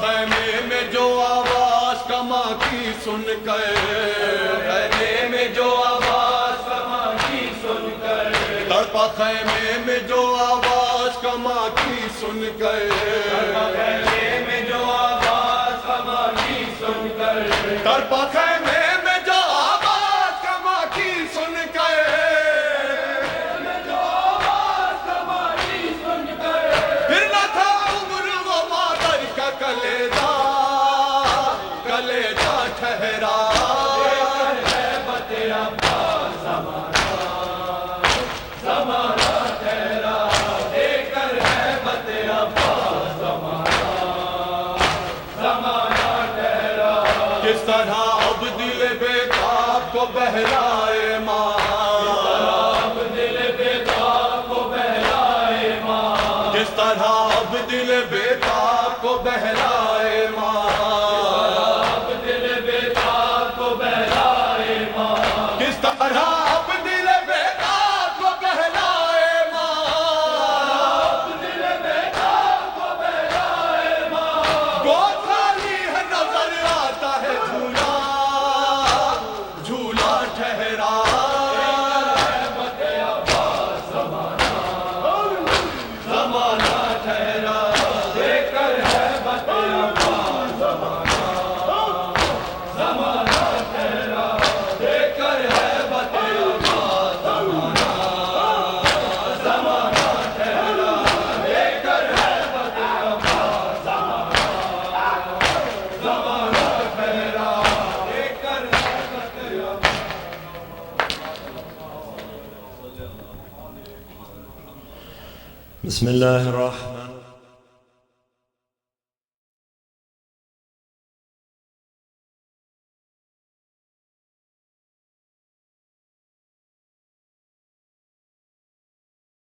خیمے میں جو آواز کما کی سن کر خیمے میں جو آواز کما کی سن کر تڑپا خیمے میں جو آواز کما کی سن کر خیمے میں جو آواز کما کی سن کر تڑپا خیمے میں جو آواز کما کی سن کر پھر نہ تھا عمر وہ مادر کا کلیجہ کلیجہ ٹھہرا زمانہ ٹھہرا دے کر ہے بتیابا زمانہ ٹھہرا کس طرح اب دل بیتاب کو بہلائے ماں اب دل بیتاب کو بہلائے ماں کس طرح اب دل بیتاب کو بہلائے ماں اب دل بیتاب کو بہلائے ماں کس طرح اب دل بیتاب کو بہلائے ماں اب دل بیتاب کو بہلائے ماں گود خالی ہے نظر آتا ہے جھولا جھولا ٹھہرا زمانہ ٹھہرا دے کر ہے بتیابا زمانہ ٹھہرا دے کر ہے بتیابا زمانہ ٹھہرا دے کر ہے بتیابا زمانہ ٹھہرا دے کر ہے بتیابا بسم الله الرحمن